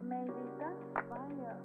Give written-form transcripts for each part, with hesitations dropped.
Maybe that's fire.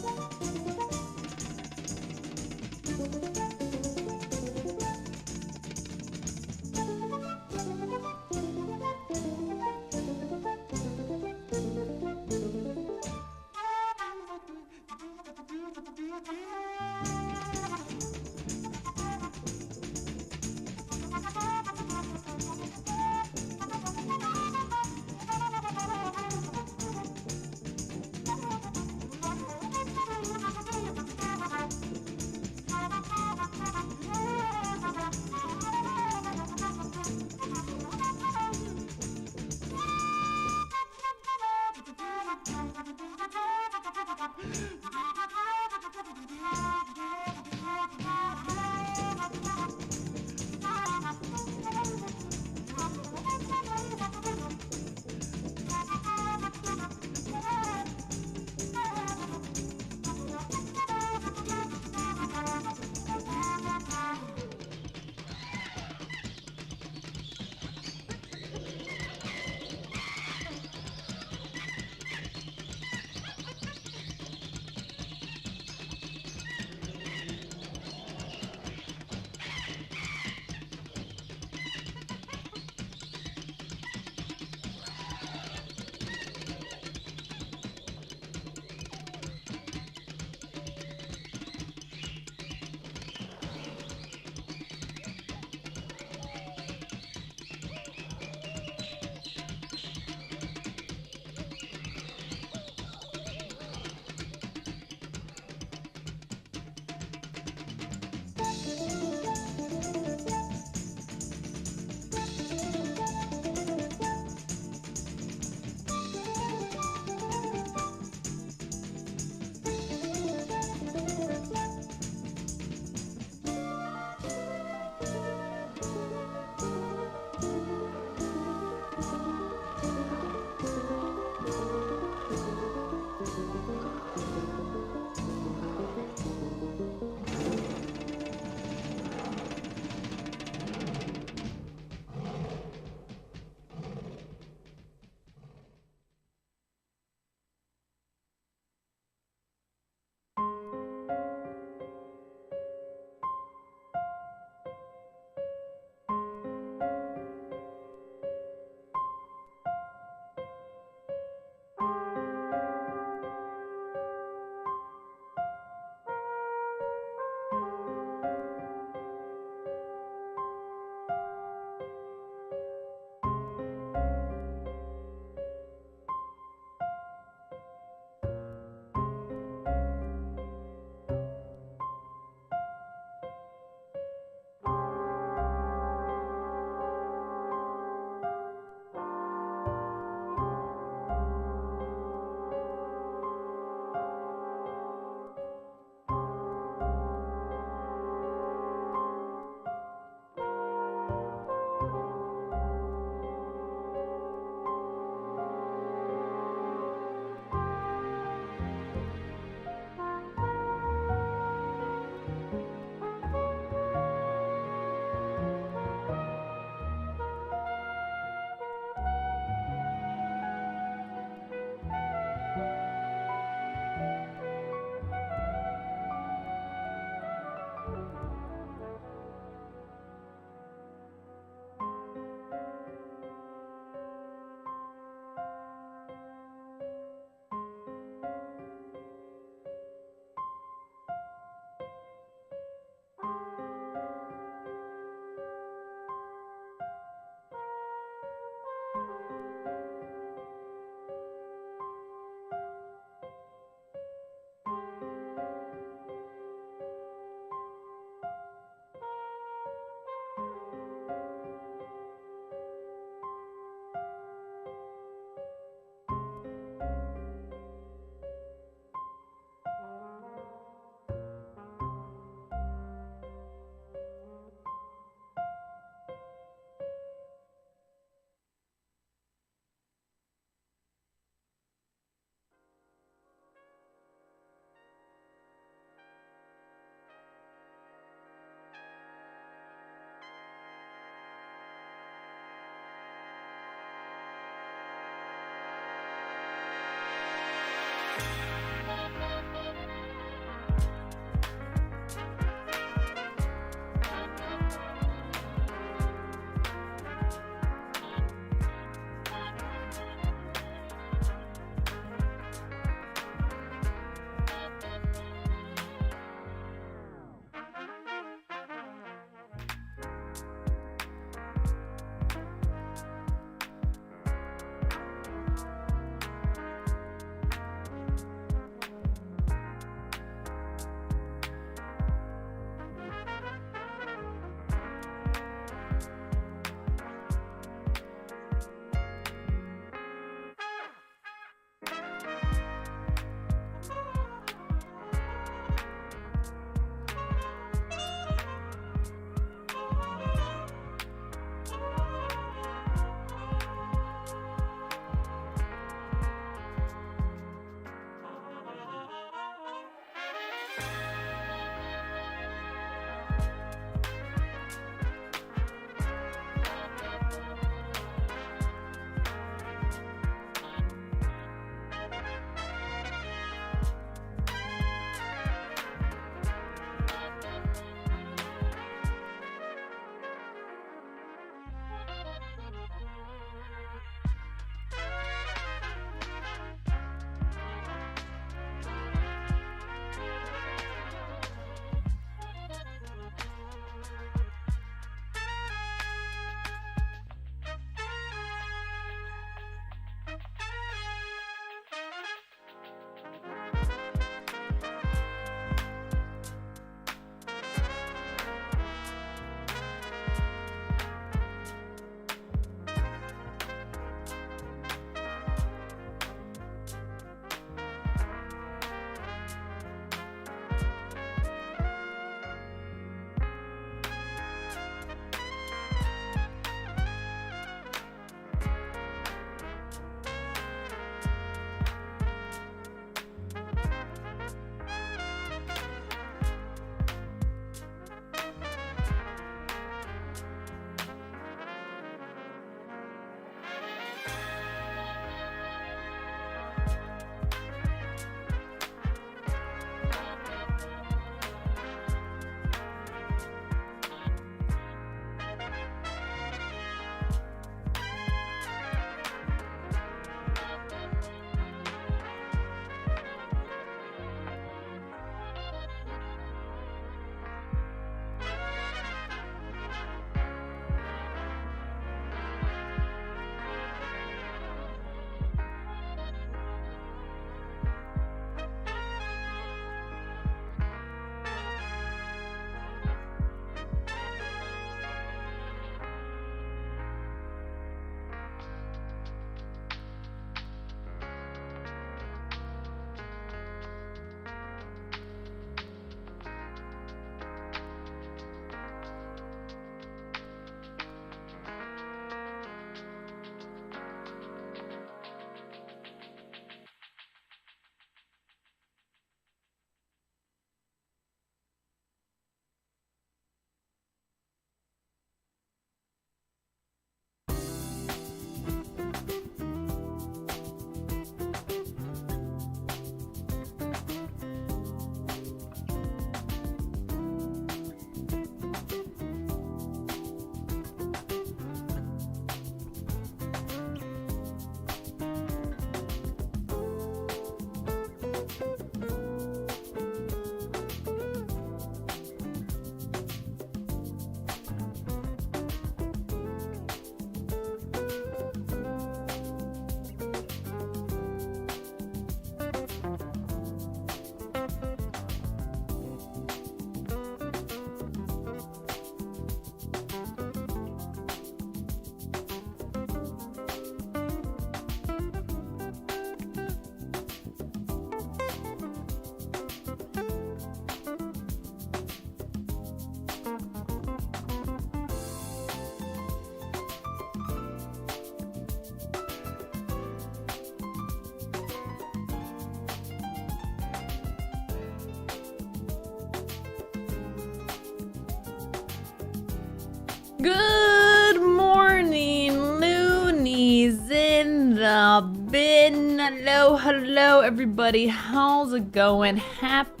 Good morning, loonies in the bin. Hello, everybody. How's it going? Happy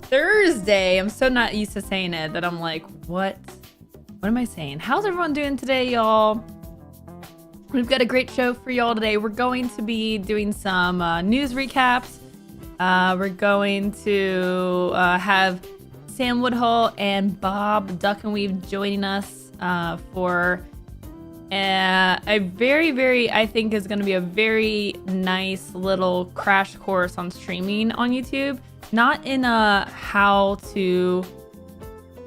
Thursday. I'm so not used to saying it that I'm like, what am I saying? How's everyone doing today, y'all? We've got a great show for y'all today. We're going to be doing some news recaps. We're going to have Sam Woodhall and BobDucknWeave joining us for a very, I think is going to be a very nice little crash course on streaming on YouTube. Not in a how to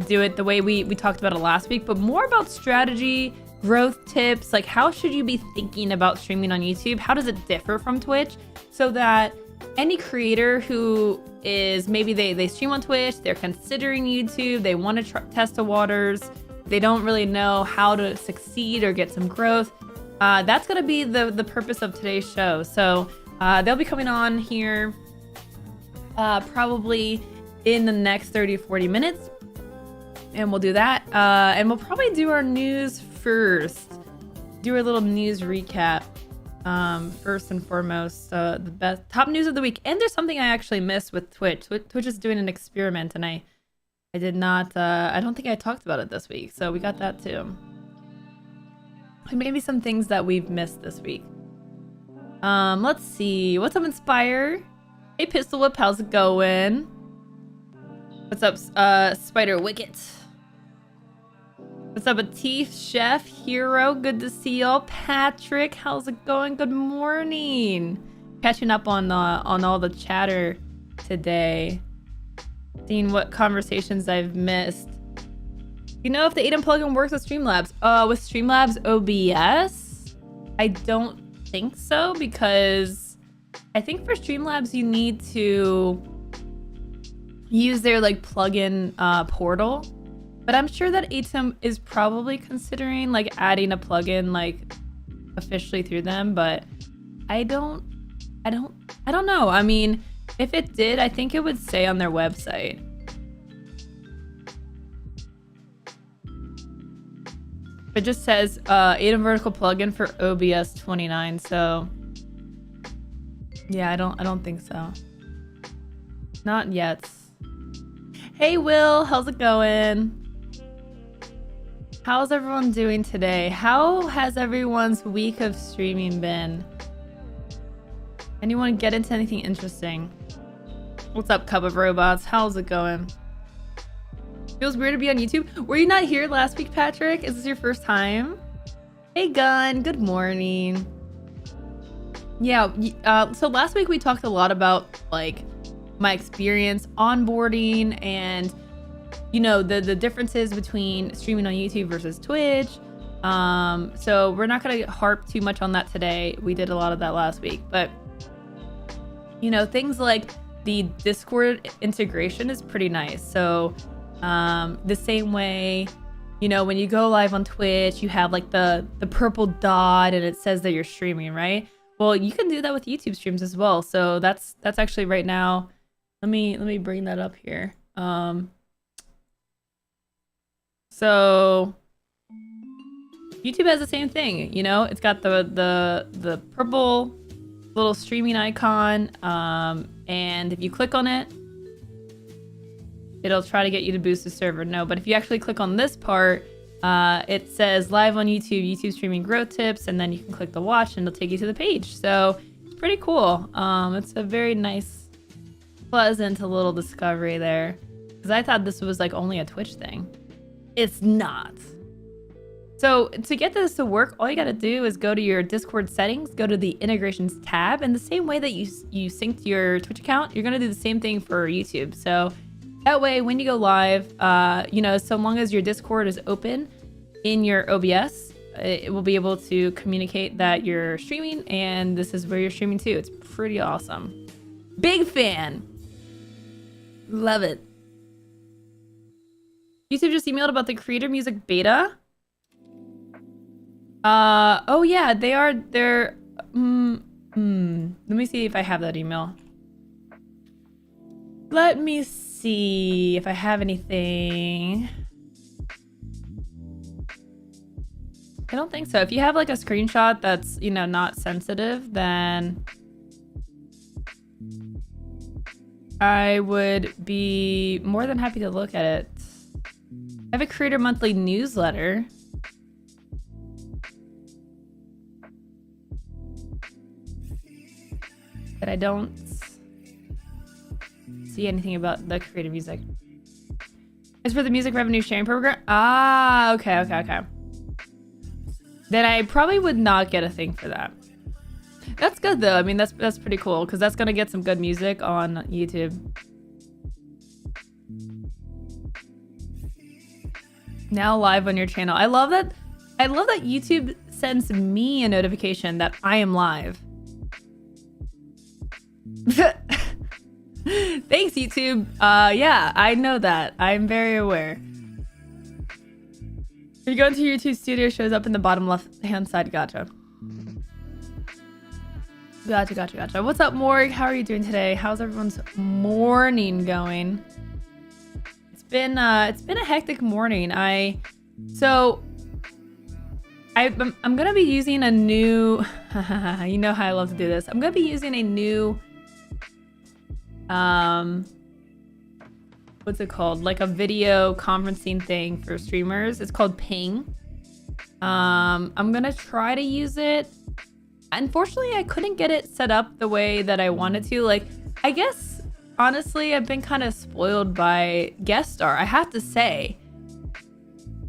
do it the way we talked about it last week, but more about strategy, growth tips, like how should you be thinking about streaming on YouTube? How does it differ from Twitch? So that any creator who is maybe they stream on Twitch, they're considering YouTube, they want to test the waters, they don't really know how to succeed or get some growth. That's going to be the purpose of today's show. So they'll be coming on here probably in the next 30-40 minutes. And we'll do that. And we'll probably do our news first. Do our little news recap. First and foremost, the best top news of the week. And there's something I actually missed with Twitch. Twitch is doing an experiment, and I did not. I don't think I talked about it this week, so we got that too. And maybe some things that we've missed this week. Let's see. What's up, Inspire? Hey, Pistol Whip, how's it going? What's up, Spider Wicket? What's up, Atif, Chef, Hero? Good to see y'all. Patrick, how's it going? Good morning. Catching up on all the chatter today. Seeing what conversations I've missed. You know if the Aiden plugin works with Streamlabs? With Streamlabs OBS? I don't think so, because I think for Streamlabs you need to use their like plugin portal. But I'm sure that ATEM is probably considering like adding a plugin like officially through them, but I don't know. I mean, if it did, I think it would say on their website. It just says ATEM vertical plugin for OBS 29, so yeah, I don't think so. Not yet. Hey Will, how's it going? How's everyone doing today? How has everyone's week of streaming been? Anyone get into anything interesting? What's up, Cub of Robots? How's it going? Feels weird to be on YouTube. Were you not here last week, Patrick? Is this your first time? Hey, Gun. Good morning. Yeah, so last week we talked a lot about like my experience onboarding and you know the differences between streaming on YouTube versus Twitch. So we're not gonna harp too much on that today. We did a lot of that last week, but you know, things like the Discord integration is pretty nice. So the same way, you know, when you go live on Twitch, you have like the purple dot and it says that you're streaming, right? Well, you can do that with YouTube streams as well. So that's actually right now. Let me bring that up here. So YouTube has the same thing, you know, it's got the purple little streaming icon, and if you click on it, it'll try to get you to boost the server. No, but if you actually click on this part, it says live on YouTube streaming growth tips, and then you can click the watch and it'll take you to the page. So it's pretty cool. It's a very nice, pleasant little discovery there, because I thought this was like only a Twitch thing. It's not. So to get this to work, all you gotta do is go to your Discord settings, go to the integrations tab, and the same way that you synced your Twitch account, you're gonna do the same thing for YouTube. So that way, when you go live, you know, so long as your Discord is open in your OBS, it will be able to communicate that you're streaming and this is where you're streaming to. It's pretty awesome. Big fan. Love it. YouTube just emailed about the Creator Music beta. Oh yeah, they're let me see if I have that email. Let me see if I have anything. I don't think so. If you have like a screenshot that's, you know, not sensitive, then I would be more than happy to look at it. I have a creator monthly newsletter. But I don't see anything about the creative music. It's for the music revenue sharing program. Ah, okay. Then I probably would not get a thing for that. That's good though. I mean, that's pretty cool because that's gonna get some good music on YouTube. Now live on your channel. I love that. I love that YouTube sends me a notification that I am live. Thanks, YouTube. Yeah, I know that. I'm very aware. If you go into YouTube Studio, shows up in the bottom left-hand side. Gotcha. What's up, Morg? How are you doing today? How's everyone's morning going? It's been a hectic morning. I'm gonna be using a new. You know how I love to do this. I'm gonna be using a new. What's it called? Like a video conferencing thing for streamers. It's called Ping. I'm gonna try to use it. Unfortunately, I couldn't get it set up the way that I wanted to. Like, I guess, honestly, I've been kind of spoiled by Guest Star, I have to say.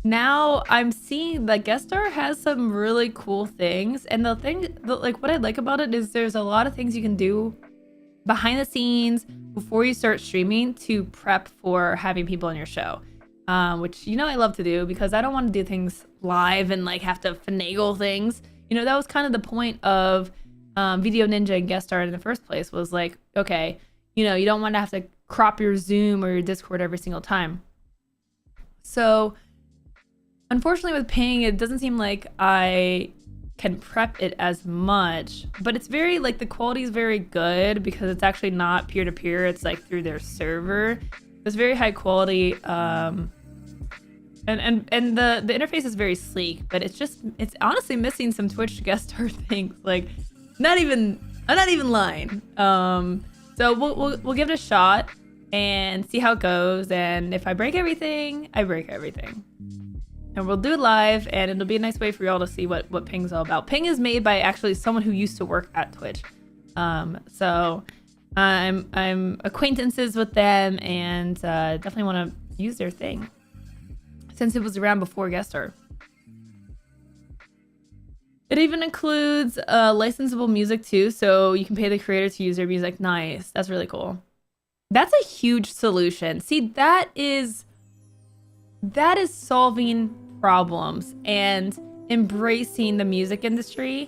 Now I'm seeing that Guest Star has some really cool things. And like what I like about it is there's a lot of things you can do behind the scenes before you start streaming to prep for having people on your show, which, you know, I love to do because I don't want to do things live and like have to finagle things. You know, that was kind of the point of Video Ninja and Guest Star in the first place, was like, okay, you know, you don't want to have to crop your Zoom or your Discord every single time. So unfortunately with Ping, it doesn't seem like I can prep it as much, but it's very, like, the quality is very good because it's actually not peer-to-peer. It's like through their server. It's very high quality. And the interface is very sleek, but it's honestly missing some Twitch Guest Star things. Like, I'm not even lying. So we'll give it a shot and see how it goes. And if I break everything, I break everything. And we'll do it live, and it'll be a nice way for y'all to see what Ping's all about. Ping is made by actually someone who used to work at Twitch. So I'm acquaintances with them, and definitely want to use their thing since it was around before Guest Star. It even includes licensable music too, so you can pay the creator to use their music. Nice. That's really cool. That's a huge solution. See, that is solving problems and embracing the music industry.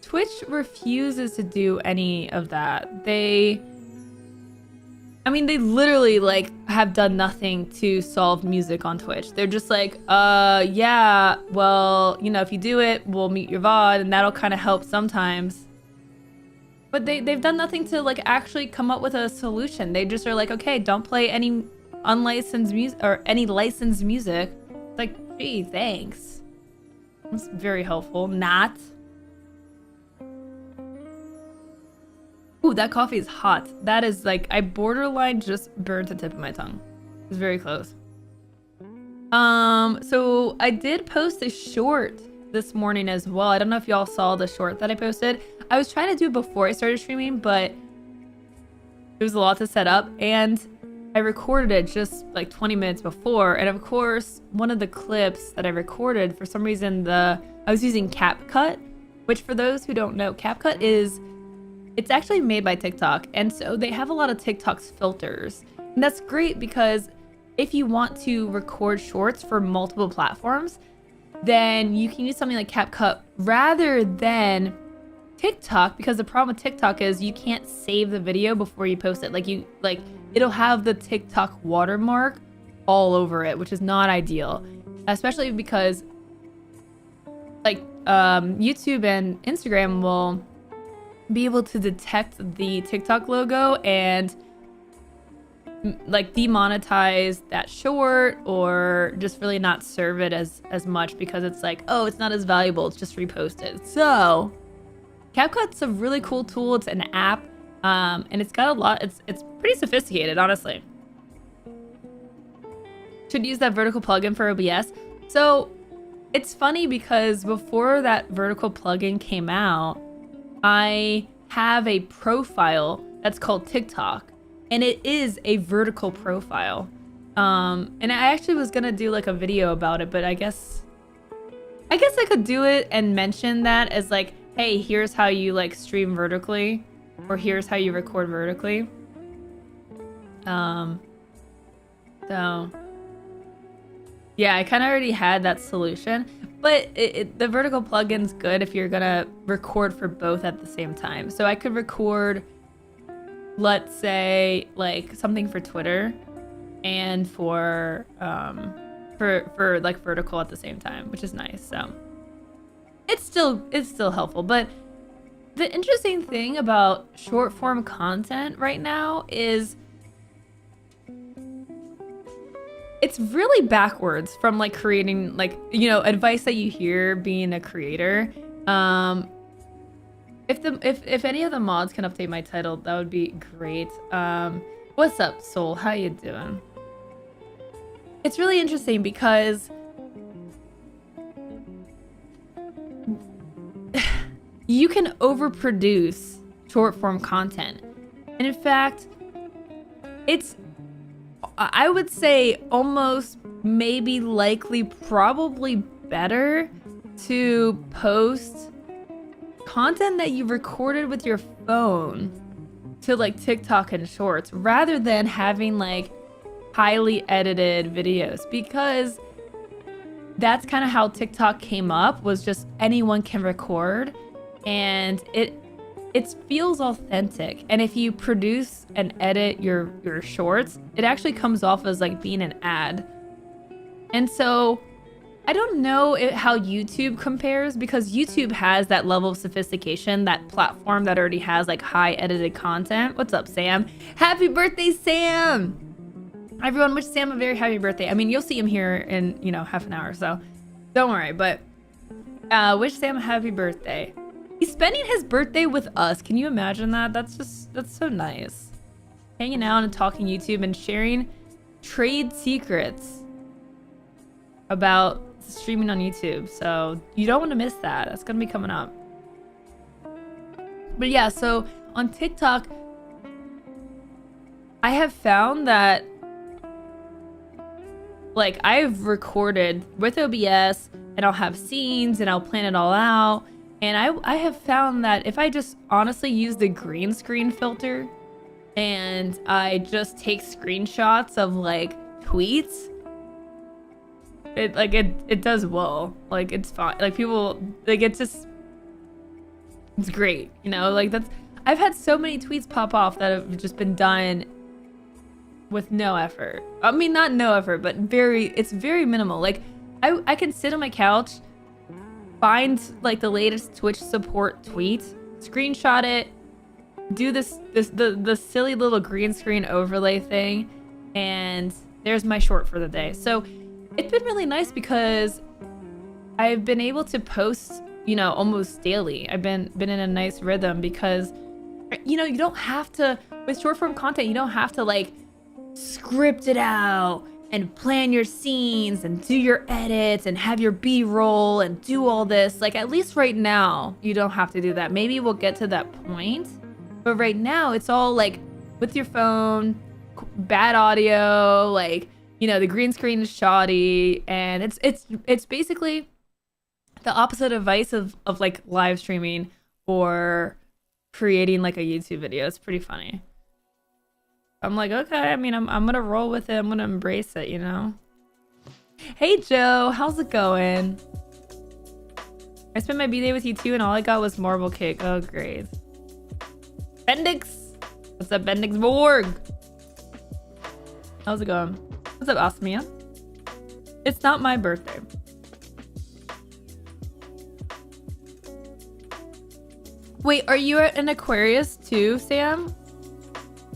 Twitch refuses to do any of that. They literally like have done nothing to solve music on Twitch. They're just like, yeah, well, you know, if you do it, we'll mute your VOD and that'll kind of help sometimes. But they've done nothing to like actually come up with a solution. They just are like, okay, don't play any unlicensed music or any licensed music. It's like, gee, thanks. That's very helpful. Not. Ooh, that coffee is hot. That is like, I borderline just burnt the tip of my tongue. It's very close. So I did post a short this morning as well. I don't know if y'all saw the short that I posted. I was trying to do it before I started streaming, but it was a lot to set up, and I recorded it just like 20 minutes before. And of course, one of the clips that I recorded, for some reason, I was using CapCut, which for those who don't know, CapCut it's actually made by TikTok. And so they have a lot of TikTok's filters. And that's great because if you want to record shorts for multiple platforms, then you can use something like CapCut rather than TikTok, because the problem with TikTok is you can't save the video before you post it. It'll have the TikTok watermark all over it, which is not ideal, especially because YouTube and Instagram will be able to detect the TikTok logo and like demonetize that short or just really not serve it as much because it's like, oh, it's not as valuable, it's just reposted. So CapCut's a really cool tool. It's an app, and it's got a lot. It's pretty sophisticated, honestly. Should use that vertical plugin for OBS. So it's funny because before that vertical plugin came out, I have a profile that's called TikTok, and it is a vertical profile. And I actually was gonna do like a video about it, but I guess I could do it and mention that as like, hey, here's how you like stream vertically, or here's how you record vertically. So yeah, I kind of already had that solution, but the vertical plugin's good if you're gonna record for both at the same time. So I could record, let's say, like something for Twitter and for like vertical at the same time, which is nice. So it's still helpful. But the interesting thing about short form content right now is it's really backwards from like creating, like, you know, advice that you hear being a creator. If any of the mods can update my title, that would be great. What's up, Soul? How you doing? It's really interesting because you can overproduce short form content. And in fact, it's, I would say, almost, maybe, likely, probably better to post content that you recorded with your phone to like TikTok and Shorts rather than having like highly edited videos, because that's kind of how TikTok came up, was just anyone can record, and it feels authentic. And if you produce and edit your shorts, it actually comes off as like being an ad. And so I don't know how YouTube compares, because YouTube has that level of sophistication, that platform that already has like high edited content. What's up, Sam? Happy birthday, Sam! Everyone, wish Sam a very happy birthday. I mean, you'll see him here in, you know, half an hour, so don't worry. But wish Sam a happy birthday. He's spending his birthday with us. Can you imagine that? That's so nice. Hanging out and talking YouTube and sharing trade secrets about streaming on YouTube. So you don't want to miss that. That's going to be coming up. But yeah, so on TikTok, I have found that, like, I've recorded with OBS and I'll have scenes and I'll plan it all out. And I have found that if I just honestly use the green screen filter and I just take screenshots of like tweets, it does well. Like, it's fine. Like, people, like, it's great, you know? Like, I've had so many tweets pop off that have just been done with no effort. I mean, not no effort, but it's very minimal. Like, I can sit on my couch, find like the latest Twitch support tweet, screenshot it, do the silly little green screen overlay thing, and there's my short for the day. So it's been really nice because I've been able to post, you know, almost daily. I've been in a nice rhythm because, you know, you don't have to, with short form content, you don't have to like script it out and plan your scenes and do your edits and have your B-roll and do all this. Like, at least right now, you don't have to do that. Maybe we'll get to that point, but right now it's all like with your phone, bad audio, like, you know, the green screen is shoddy, and it's basically the opposite advice of like live streaming or creating like a YouTube video. It's pretty funny. I'm like, okay, I mean, I'm gonna roll with it. I'm gonna embrace it, you know? Hey, Joe, how's it going? I spent my B-Day with you too, and all I got was marble cake. Oh, great. Bendix! What's up, Bendix Borg? How's it going? What's up, Osmia? It's not my birthday. Wait, are you an Aquarius too, Sam?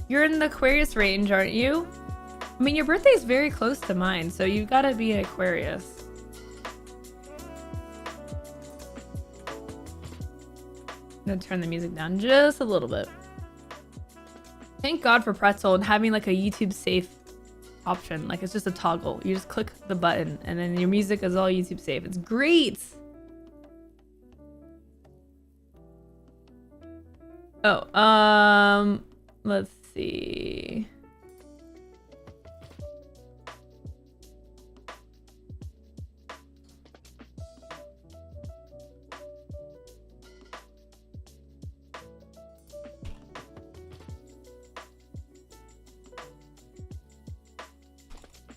You're in the Aquarius range, aren't you? I mean, your birthday is very close to mine, so you've got to be an Aquarius. I'm gonna turn the music down just a little bit. Thank God for Pretzel and having like a YouTube safe option. Like it's just a toggle. You just click the button and then your music is all YouTube safe. It's great. Oh, let's see.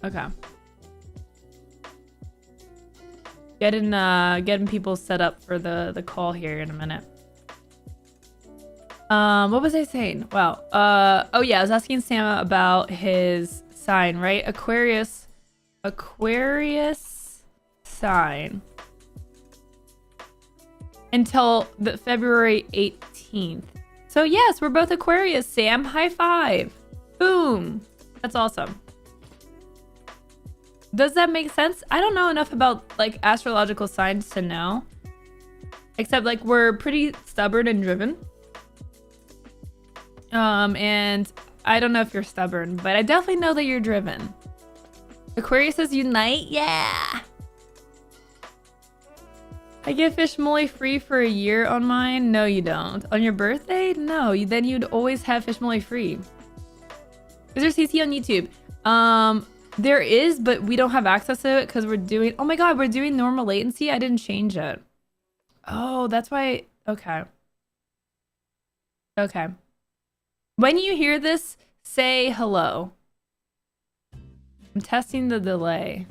Okay. Getting people set up for the call here in a minute. What was I saying? Wow. Oh yeah, I was asking Sam about his sign, right? Aquarius sign. Until the February 18th. So yes, we're both Aquarius, Sam. High five. Boom. That's awesome. Does that make sense? I don't know enough about like astrological signs to know. Except like we're pretty stubborn and driven. And I don't know if you're stubborn, but I definitely know that you're driven. Aquarius says unite, yeah. I get fish moly free for a year on mine. No, you don't. On your birthday? No, then you'd always have fish moly free. Is there CC on YouTube? There is, but we don't have access to it because we're doing, oh my God, we're doing normal latency. I didn't change it. Oh, that's why. Okay. Okay. When you hear this, say hello. I'm testing the delay.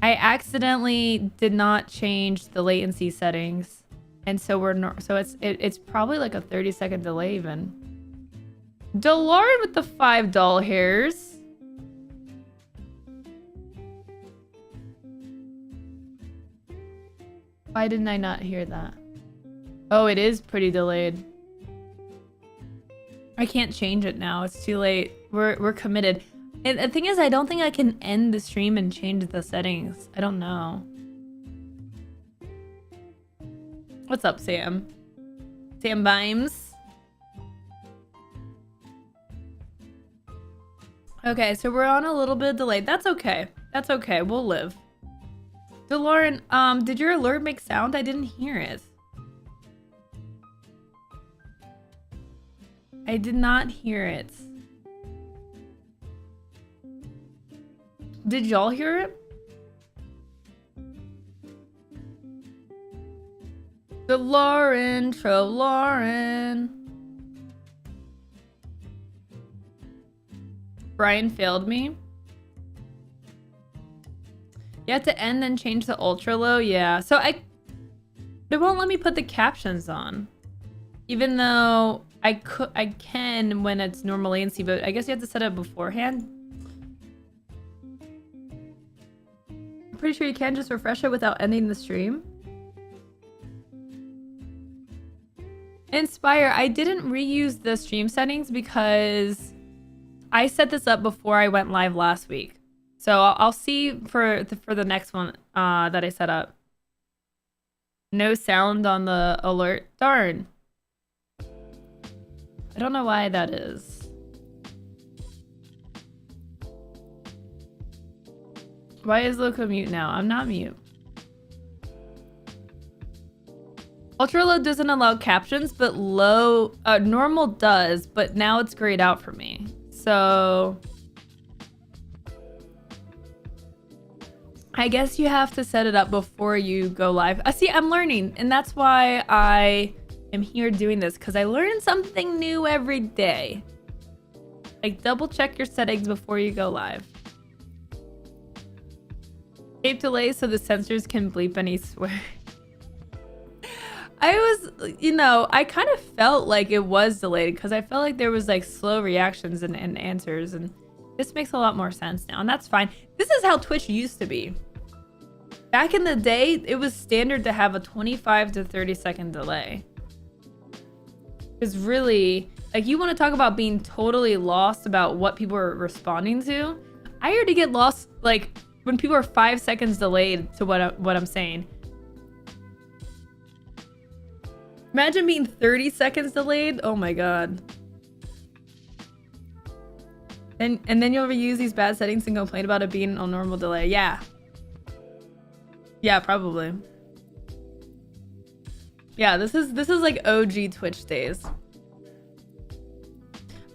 I accidentally did not change the latency settings. And so it's probably like a 30-second delay even. Delauren with the $5 hairs. Why didn't I not hear that? Oh, it is pretty delayed. I can't change it now. It's too late. We're committed. And the thing is, I don't think I can end the stream and change the settings. I don't know. What's up, Sam? Sam Bimes. Okay, so we're on a little bit of delay. That's okay. That's okay. We'll live. Delauren, did your alert make sound? I didn't hear it. I did not hear it. Did y'all hear it? Delauren, Trolauren. Brian failed me. You have to end and change the ultra low. Yeah, so it won't let me put the captions on, even though I can when it's normal latency, but I guess you have to set it beforehand. I'm pretty sure you can just refresh it without ending the stream. Inspire, I didn't reuse the stream settings because I set this up before I went live last week. So I'll see for the next one that I set up. No sound on the alert. Darn. I don't know why that is. Why is Lowco mute now? I'm not mute. Ultra low doesn't allow captions, but normal does, but now it's grayed out for me. So I guess you have to set it up before you go live. See, I'm learning, and that's why I am here doing this, because I learn something new every day. Like, double check your settings before you go live. Tape delay so the sensors can bleep any swear. I was, I kind of felt like it was delayed because I felt like there was like slow reactions and answers, and this makes a lot more sense now, and that's fine. This is how Twitch used to be. Back in the day, it was standard to have a 25 to 30 second delay. Because really, Like, you want to talk about being totally lost about what people are responding to? I already get lost, like, when people are 5 seconds delayed to what I'm saying. Imagine being 30 seconds delayed. Oh my god. And then you'll reuse these bad settings and complain about it being a normal delay. Yeah. Yeah, probably. Yeah, this is like OG Twitch days.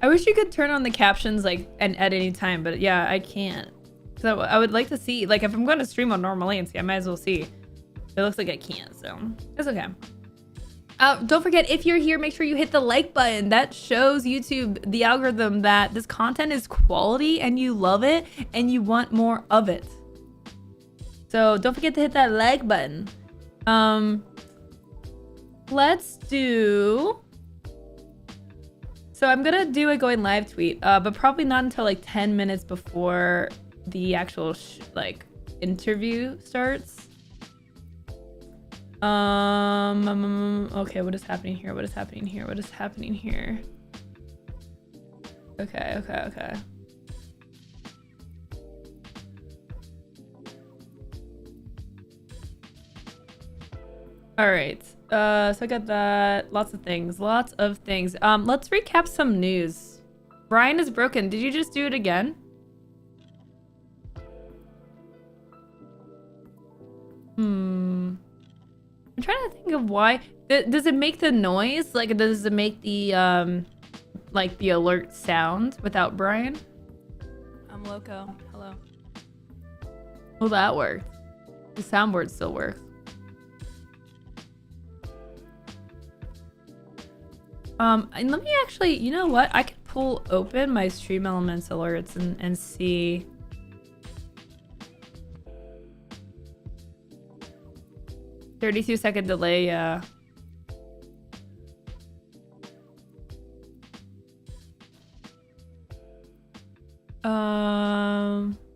I wish you could turn on the captions like and at any time, but yeah, I can't. So I would like to see, like, if I'm going to stream on normal latency, I might as well see. It looks like I can't, so it's okay. Don't forget, if you're here, make sure you hit the like button. That shows YouTube, the algorithm, that this content is quality and you love it and you want more of it. So don't forget to hit that like button. Let's do... So I'm gonna do a going live tweet, but probably not until like 10 minutes before the actual like interview starts. Okay, what is happening here? What is happening here? What is happening here? Okay. All right. So I got that. Lots of things. Let's recap some news. Brian is broken. Did you just do it again? I'm trying to think of why. Does it make the noise? Like, does it make the like the alert sound without Brian? I'm Lowco. Hello. Well, that worked. The soundboard still works. And let me actually, you know what? I could pull open my Stream Elements alerts and see. "32-second delay," yeah.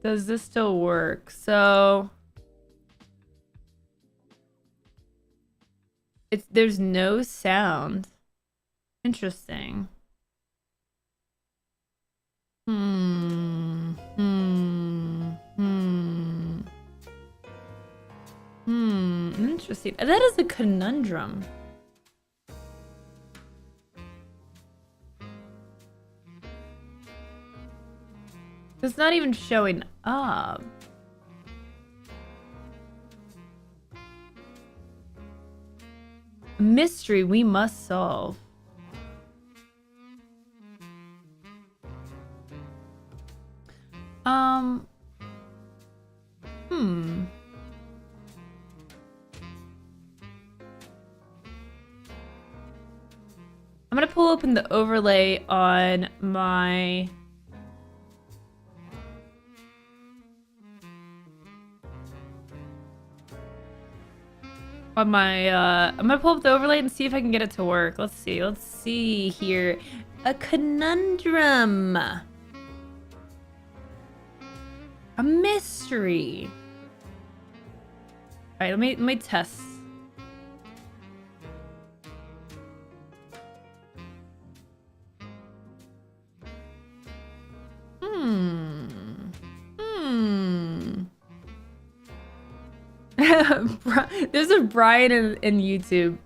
Does this still work? So there's no sound. Interesting. Interesting. That is a conundrum. It's not even showing up. A mystery we must solve. I'm gonna pull open the overlay on my... I'm gonna pull up the overlay and see if I can get it to work. Let's see here. A conundrum. A mystery. All right, let me test. There's a Brian in YouTube.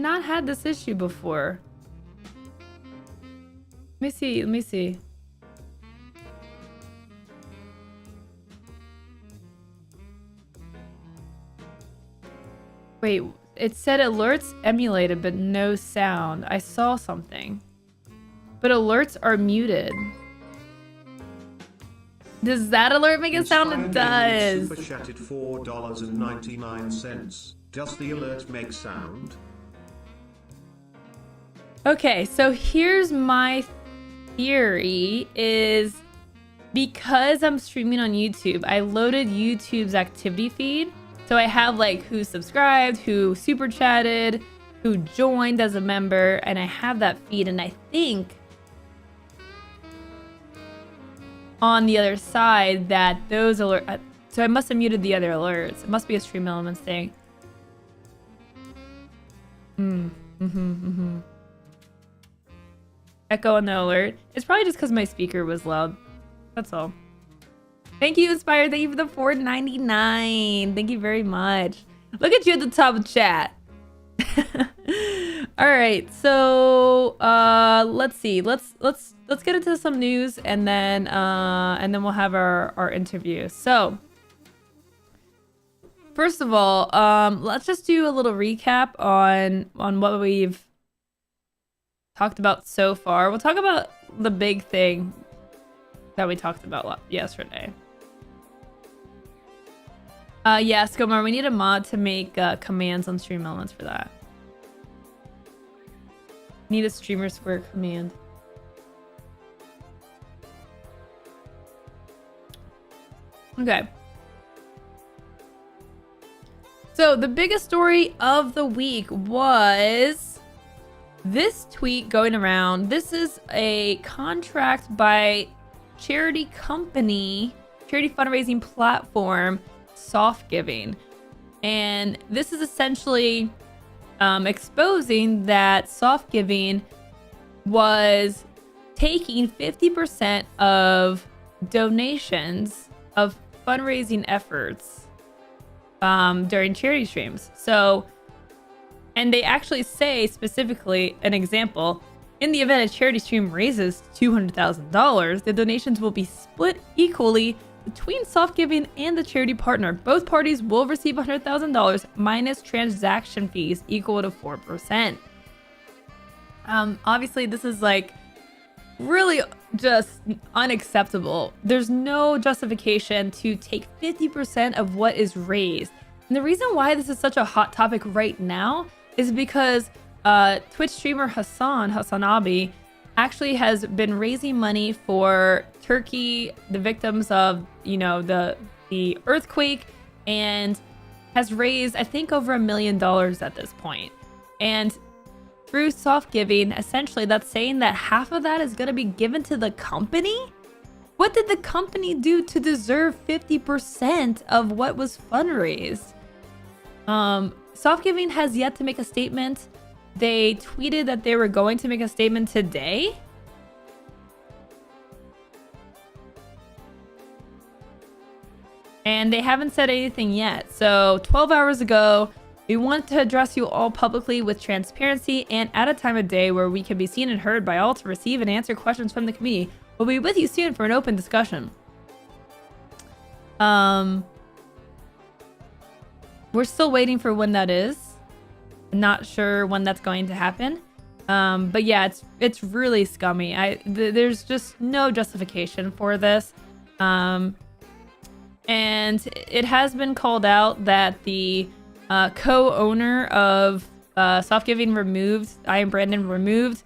Not had this issue before. Let me see. Wait, it said alerts emulated, but no sound. I saw something. But alerts are muted. Does that alert make a sound? It does. Super chatted $4.99. Does the alert make sound? Okay, so here's my theory is because I'm streaming on YouTube, I loaded YouTube's activity feed. So I have like who subscribed, who super chatted, who joined as a member, and I have that feed, and I think on the other side that those alerts, so I must have muted the other alerts. It must be a Stream Elements thing. Echo on the alert. It's probably just because my speaker was loud. That's all. Thank you, Inspired. Thank you for the $4.99. Thank you very much. Look at you at the top of chat. All right, so let's see. Let's get into some news, and then we'll have our interview. So first of all, let's just do a little recap on what we've talked about so far. We'll talk about the big thing that we talked about yesterday. Yeah, Skomar, we need a mod to make commands on Stream Elements for that. Need a streamer square command. Okay. So the biggest story of the week was this tweet going around. This is a contract by charity fundraising platform, Soft Giving. And this is essentially exposing that Soft Giving was taking 50% of donations of fundraising efforts during charity streams. So, and they actually say specifically an example: in the event a charity stream raises $200,000, the donations will be split equally between Soft Giving and the charity partner. Both parties will receive $100,000 minus transaction fees equal to 4%. Obviously, this is like really just unacceptable. There's no justification to take 50% of what is raised. And the reason why this is such a hot topic right now is because Twitch streamer Hassan Abi, actually has been raising money for Turkey, the victims of, you know, the earthquake, and has raised, I think, over $1 million at this point. And through Soft Giving, essentially that's saying that half of that is going to be given to the company. What did the company do to deserve 50% of what was fundraised? Soft Giving has yet to make a statement. They tweeted that they were going to make a statement today. And they haven't said anything yet. So 12 hours ago, we want to address you all publicly with transparency and at a time of day where we can be seen and heard by all to receive and answer questions from the community. We'll be with you soon for an open discussion. We're still waiting for when that is. Not sure when that's going to happen. But yeah, it's really scummy. There's just no justification for this. And it has been called out that the co-owner of Soft Giving removed, I Am Brandon removed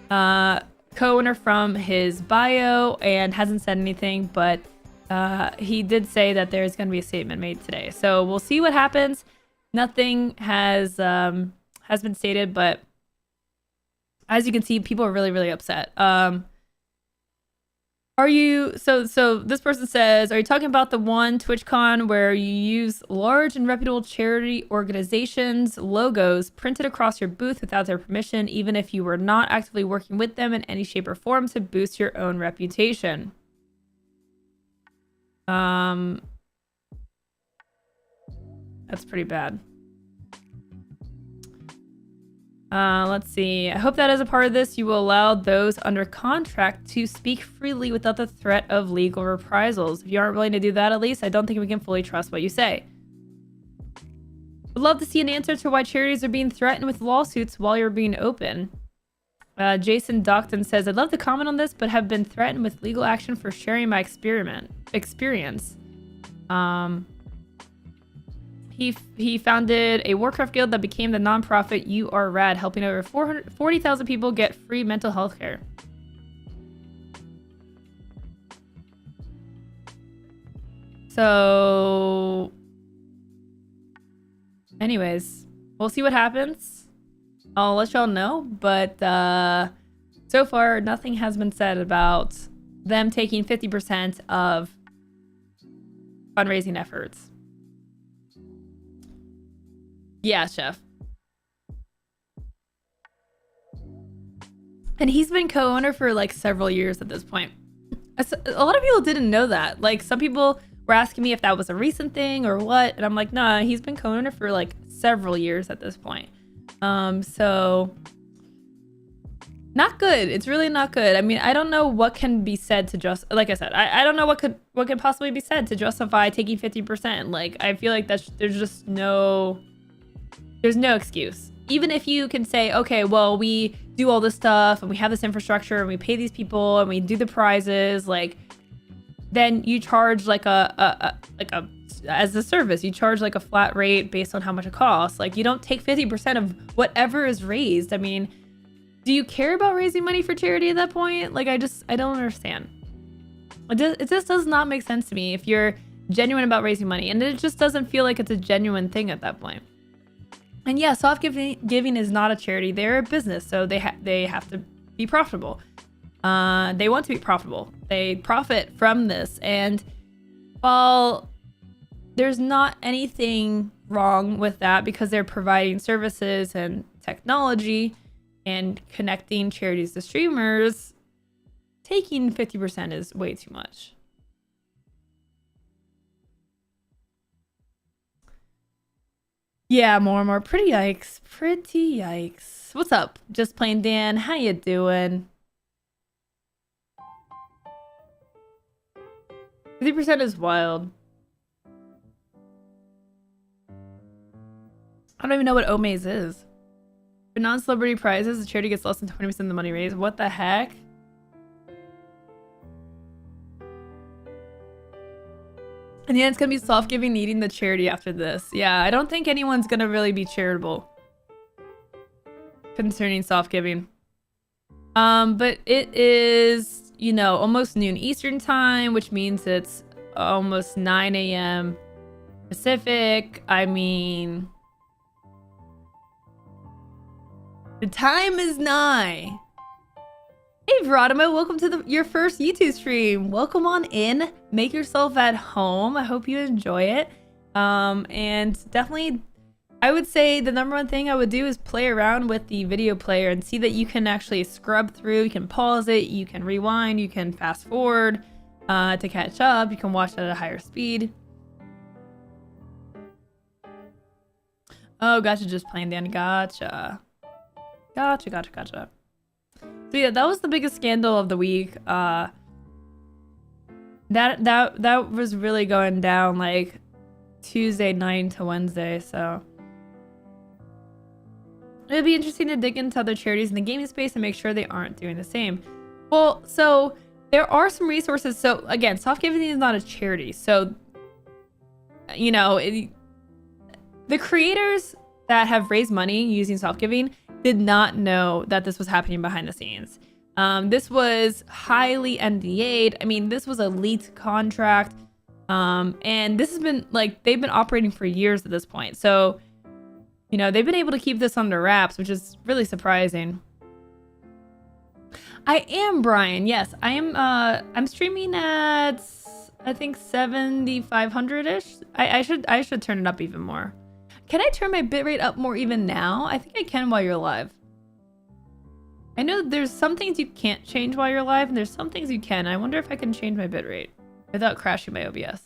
co-owner from his bio and hasn't said anything, but he did say that there's going to be a statement made today. So we'll see what happens. Nothing has been stated, but as you can see, people are really, really upset. Are you, so this person says, are you talking about the one TwitchCon where you use large and reputable charity organizations logos printed across your booth without their permission, even if you were not actively working with them in any shape or form to boost your own reputation? That's pretty bad. Let's see. I hope that as a part of this, you will allow those under contract to speak freely without the threat of legal reprisals. If you aren't willing to do that, at least, I don't think we can fully trust what you say. Would love to see an answer to why charities are being threatened with lawsuits while you're being open. Jason Docton says, I'd love to comment on this, but have been threatened with legal action for sharing my experience. He founded a Warcraft guild that became the nonprofit You Are Rad, helping over 40,000 people get free mental health care. So, anyways, we'll see what happens. I'll let y'all know, but so far nothing has been said about them taking 50% of fundraising efforts. Yeah, Chef. And he's been co-owner for like several years at this point. A lot of people didn't know that. Like some people were asking me if that was a recent thing or what. And I'm like, nah, he's been co-owner for like several years at this point. So not good. It's really not good. I mean, I don't know what can be said to just, like I said, I don't know what could possibly be said to justify taking 50%. Like, I feel like there's no excuse. Even if you can say, okay, well, we do all this stuff and we have this infrastructure and we pay these people and we do the prizes, like, then you charge like as a service, you charge like a flat rate based on how much it costs. Like, you don't take 50% of whatever is raised. I mean, do you care about raising money for charity at that point? Like, I don't understand. It just does not make sense to me if you're genuine about raising money. And it just doesn't feel like it's a genuine thing at that point. And yeah, soft giving is not a charity. They're a business, so they have to be profitable. They want to be profitable. They profit from this. And while there's not anything wrong with that because they're providing services and technology and connecting charities to streamers, taking 50% is way too much. Yeah, more. Pretty yikes. What's up? Just plain Dan, how you doing? 50% is wild. I don't even know what Omaze is. For non-celebrity prizes, the charity gets less than 20% of the money raised. What the heck? And yeah, it's gonna be soft giving needing the charity after this. Yeah, I don't think anyone's gonna really be charitable concerning soft giving. But it is, you know, almost noon Eastern time, which means it's almost 9 a.m. Pacific. I mean, the time is nigh. Hey Veronima, welcome to your first YouTube stream. Welcome on in. Make yourself at home. I hope you enjoy it. And definitely, I would say the number one thing I would do is play around with the video player and see that you can actually scrub through. You can pause it, you can rewind, you can fast forward to catch up. You can watch it at a higher speed. Oh, gotcha, just playing Dan. Gotcha. So yeah, that was the biggest scandal of the week. That was really going down like Tuesday night to Wednesday, so it'd be interesting to dig into other charities in the gaming space and make sure they aren't doing the same. Well, so there are some resources. So again, soft giving is not a charity. So, you know, the creators that have raised money using soft giving did not know that this was happening behind the scenes. This was highly NDA'd. I mean, this was a leaked contract. And this has been like, they've been operating for years at this point. So, you know, they've been able to keep this under wraps, which is really surprising. I am Brian. Yes, I am. I'm streaming at, I think 7,500-ish. I should turn it up even more. Can I turn my bitrate up more even now? I think I can while you're live. I know there's some things you can't change while you're live, and there's some things you can. I wonder if I can change my bitrate without crashing my OBS.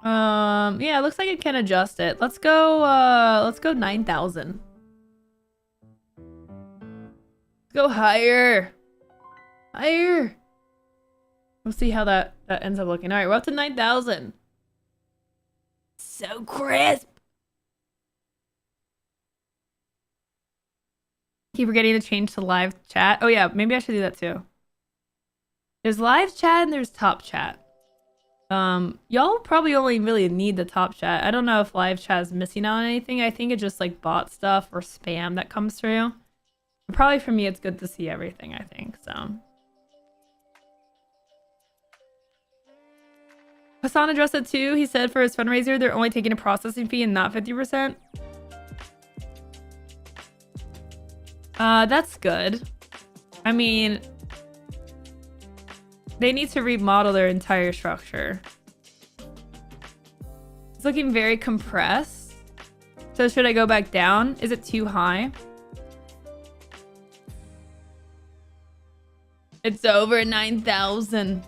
Yeah, it looks like I can adjust it. Let's go 9,000. Let's go higher. Higher. We'll see how that ends up looking. All right, we're up to 9,000. So crisp. Keep forgetting to change to live chat. Oh yeah, maybe I should do that too. There's live chat and there's top chat. Y'all probably only really need the top chat. I don't know if live chat is missing out on anything. I think it's just like bot stuff or spam that comes through. But probably for me, it's good to see everything, I think, so. Hassan addressed it too. He said for his fundraiser, they're only taking a processing fee and not 50%. That's good. I mean, they need to remodel their entire structure. It's looking very compressed. So should I go back down? Is it too high? It's over 9,000.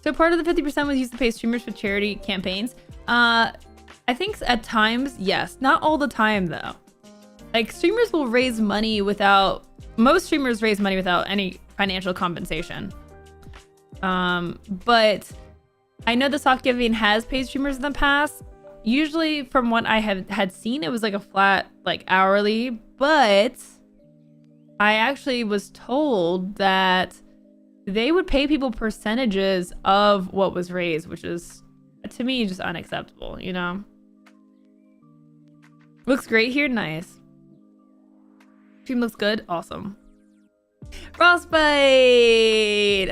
So part of the 50% was used to pay streamers for charity campaigns. I think at times, yes. Not all the time, though. Like, streamers will raise money without... Most streamers raise money without any financial compensation. But I know the sock giving has paid streamers in the past. Usually, from what I had seen, it was like a flat, like, hourly. But I actually was told that they would pay people percentages of what was raised, which is, to me, just unacceptable, you know? Looks great here. Nice. Stream looks good. Awesome. Frostbite!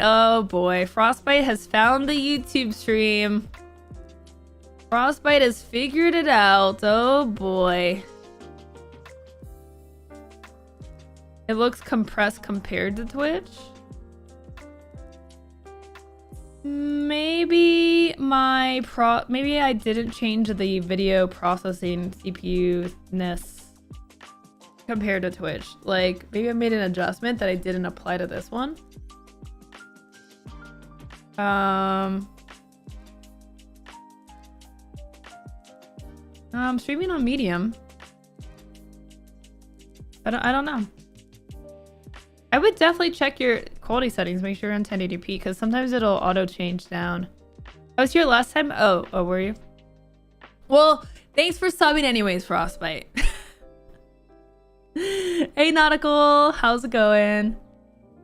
Oh boy. Frostbite has found the YouTube stream. Frostbite has figured it out. Oh boy. It looks compressed compared to Twitch. Maybe maybe I didn't change the video processing CPU-ness compared to Twitch. Like, maybe I made an adjustment that I didn't apply to this one. I'm streaming on medium. I don't know. I would definitely check your quality settings, make sure you're on 1080p, because sometimes it'll auto change down. I was here last time. Oh, were you? Well, thanks for subbing anyways, Frostbite. Hey, Nautical, how's it going?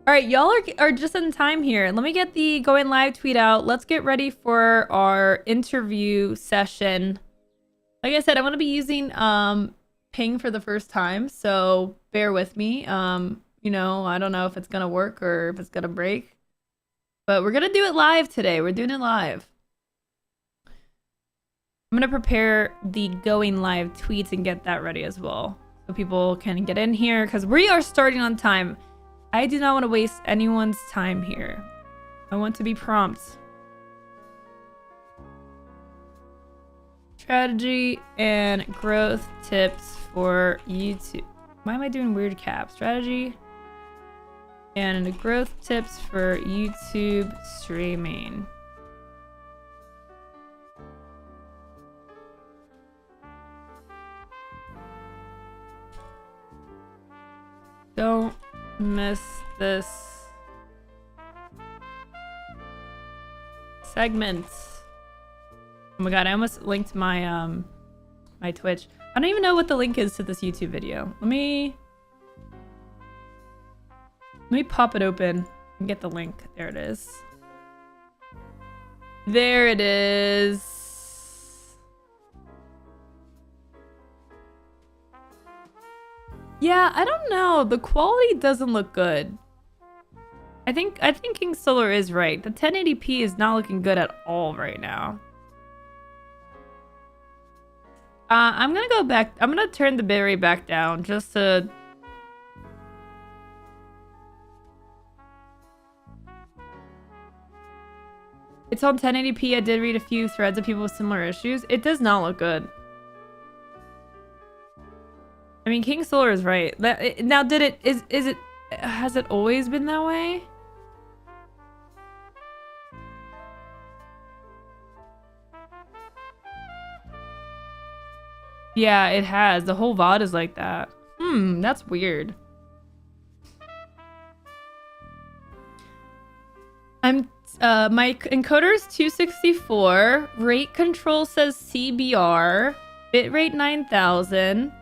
All right, y'all are just in time here. Let me get the going live tweet out. Let's get ready for our interview session. Like I said, I'm gonna be using ping for the first time, so bear with me. You know, I don't know if it's gonna work or if it's gonna break, but we're gonna do it live today. We're doing it live. I'm gonna prepare the going live tweets and get that ready as well, so people can get in here, because we are starting on time. I do not want to waste anyone's time here. I want to be prompt. Strategy and growth tips for YouTube. Why am I doing weird caps? Strategy and growth tips for YouTube streaming. Don't miss this segment. Oh my god, I almost linked my my Twitch. I don't even know what the link is to this YouTube video. Let me pop it open and get the link. There it is. There it is. Yeah, I don't know. The quality doesn't look good. I think King Solar is right. The 1080p is not looking good at all right now. I'm gonna go back. I'm gonna turn the bitrate back down just to... It's on 1080p. I did read a few threads of people with similar issues. It does not look good. I mean, King Solar is right. Now, has it always been that way? Yeah, it has. The whole VOD is like that. That's weird. My encoder is 264. Rate control says CBR. Bitrate 9000.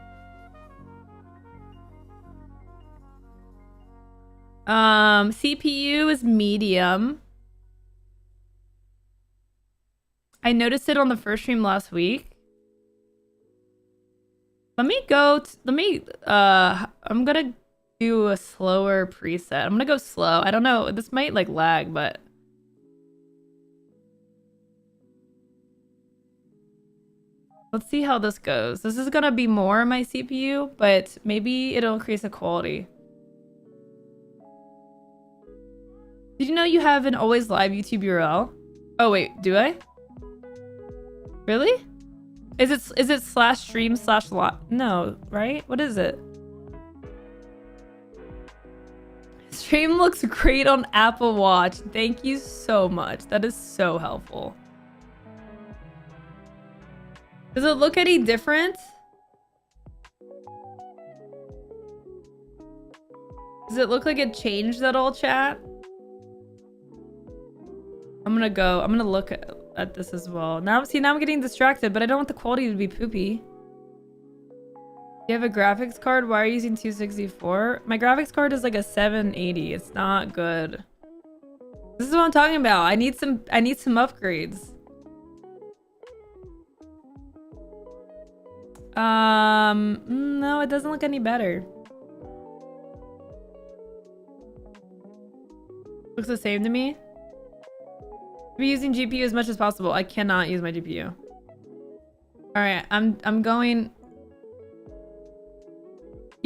CPU is medium. I noticed it on the first stream last week. I'm gonna do a slower preset. I'm gonna go slow. I don't know. This might like lag, but let's see how this goes. This is gonna be more on my CPU, but maybe it'll increase the quality. Did you know you have an always live YouTube URL? Oh wait, do I? Really? Is it /stream/lot? No, right? What is it? Stream looks great on Apple Watch. Thank you so much. That is so helpful. Does it look any different? Does it look like it changed at all, chat? I'm gonna look at this as well. Now I'm getting distracted, but I don't want the quality to be poopy. You have a graphics card? Why are you using 264? My graphics card is like a 780. It's not good. This is what I'm talking about. I need some upgrades. No, it doesn't look any better. Looks the same to me. Be using GPU as much as possible. I cannot use my GPU. All right, I'm going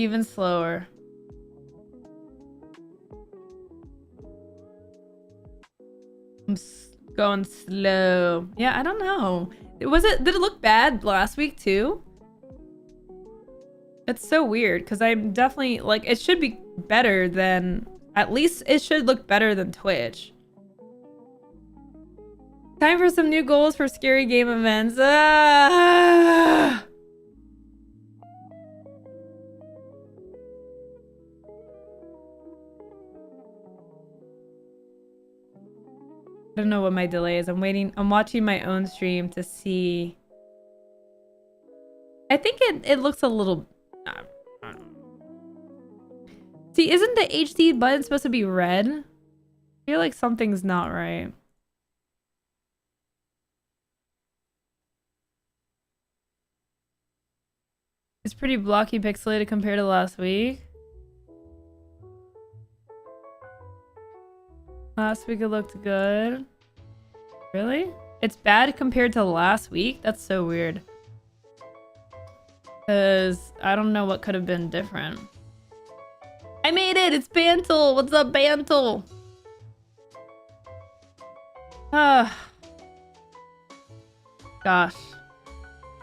even slower. I'm going slow. Yeah, I don't know. Did it look bad last week too? It's so weird because I'm definitely like, it should be better than, at least it should look better than Twitch. Time for some new goals for scary game events. I don't know what my delay is. I'm watching my own stream to see. I think it looks a little... See, isn't the HD button supposed to be red? I feel like something's not right. It's pretty blocky pixelated compared to last week. Last week it looked good. Really? It's bad compared to last week? That's so weird. Because I don't know what could have been different. I made it! It's Bantle! What's up, Bantle? Gosh.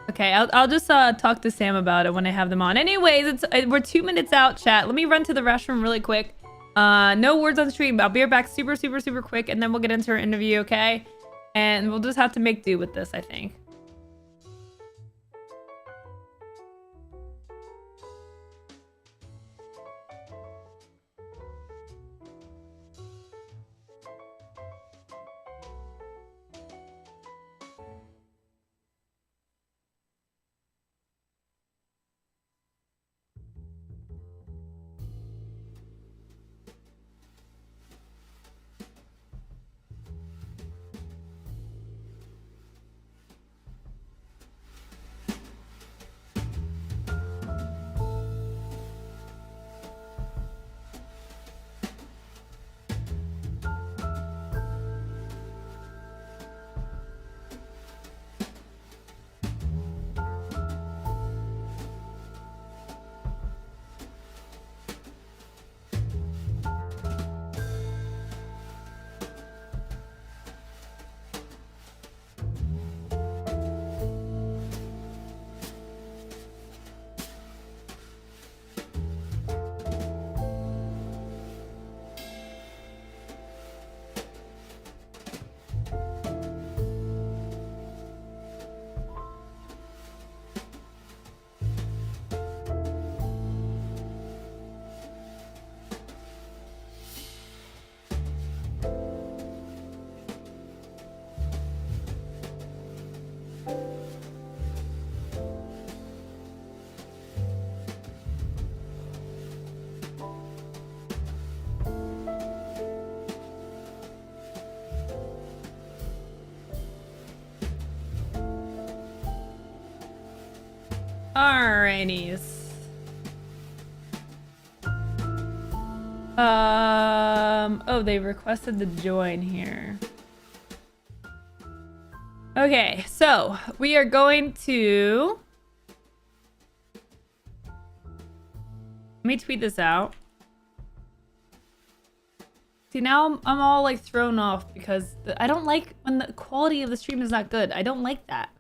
Okay, I'll just talk to Sam about it when I have them on. Anyways, we're 2 minutes out, chat. Let me run to the restroom really quick. No words on stream. I'll be right back super quick, and then we'll get into our interview, okay? And we'll just have to make do with this, I think. Alrighties. Oh, they requested to join here. Okay, so we are going to... Let me tweet this out. See, now I'm all like thrown off because I don't like when the quality of the stream is not good. I don't like that.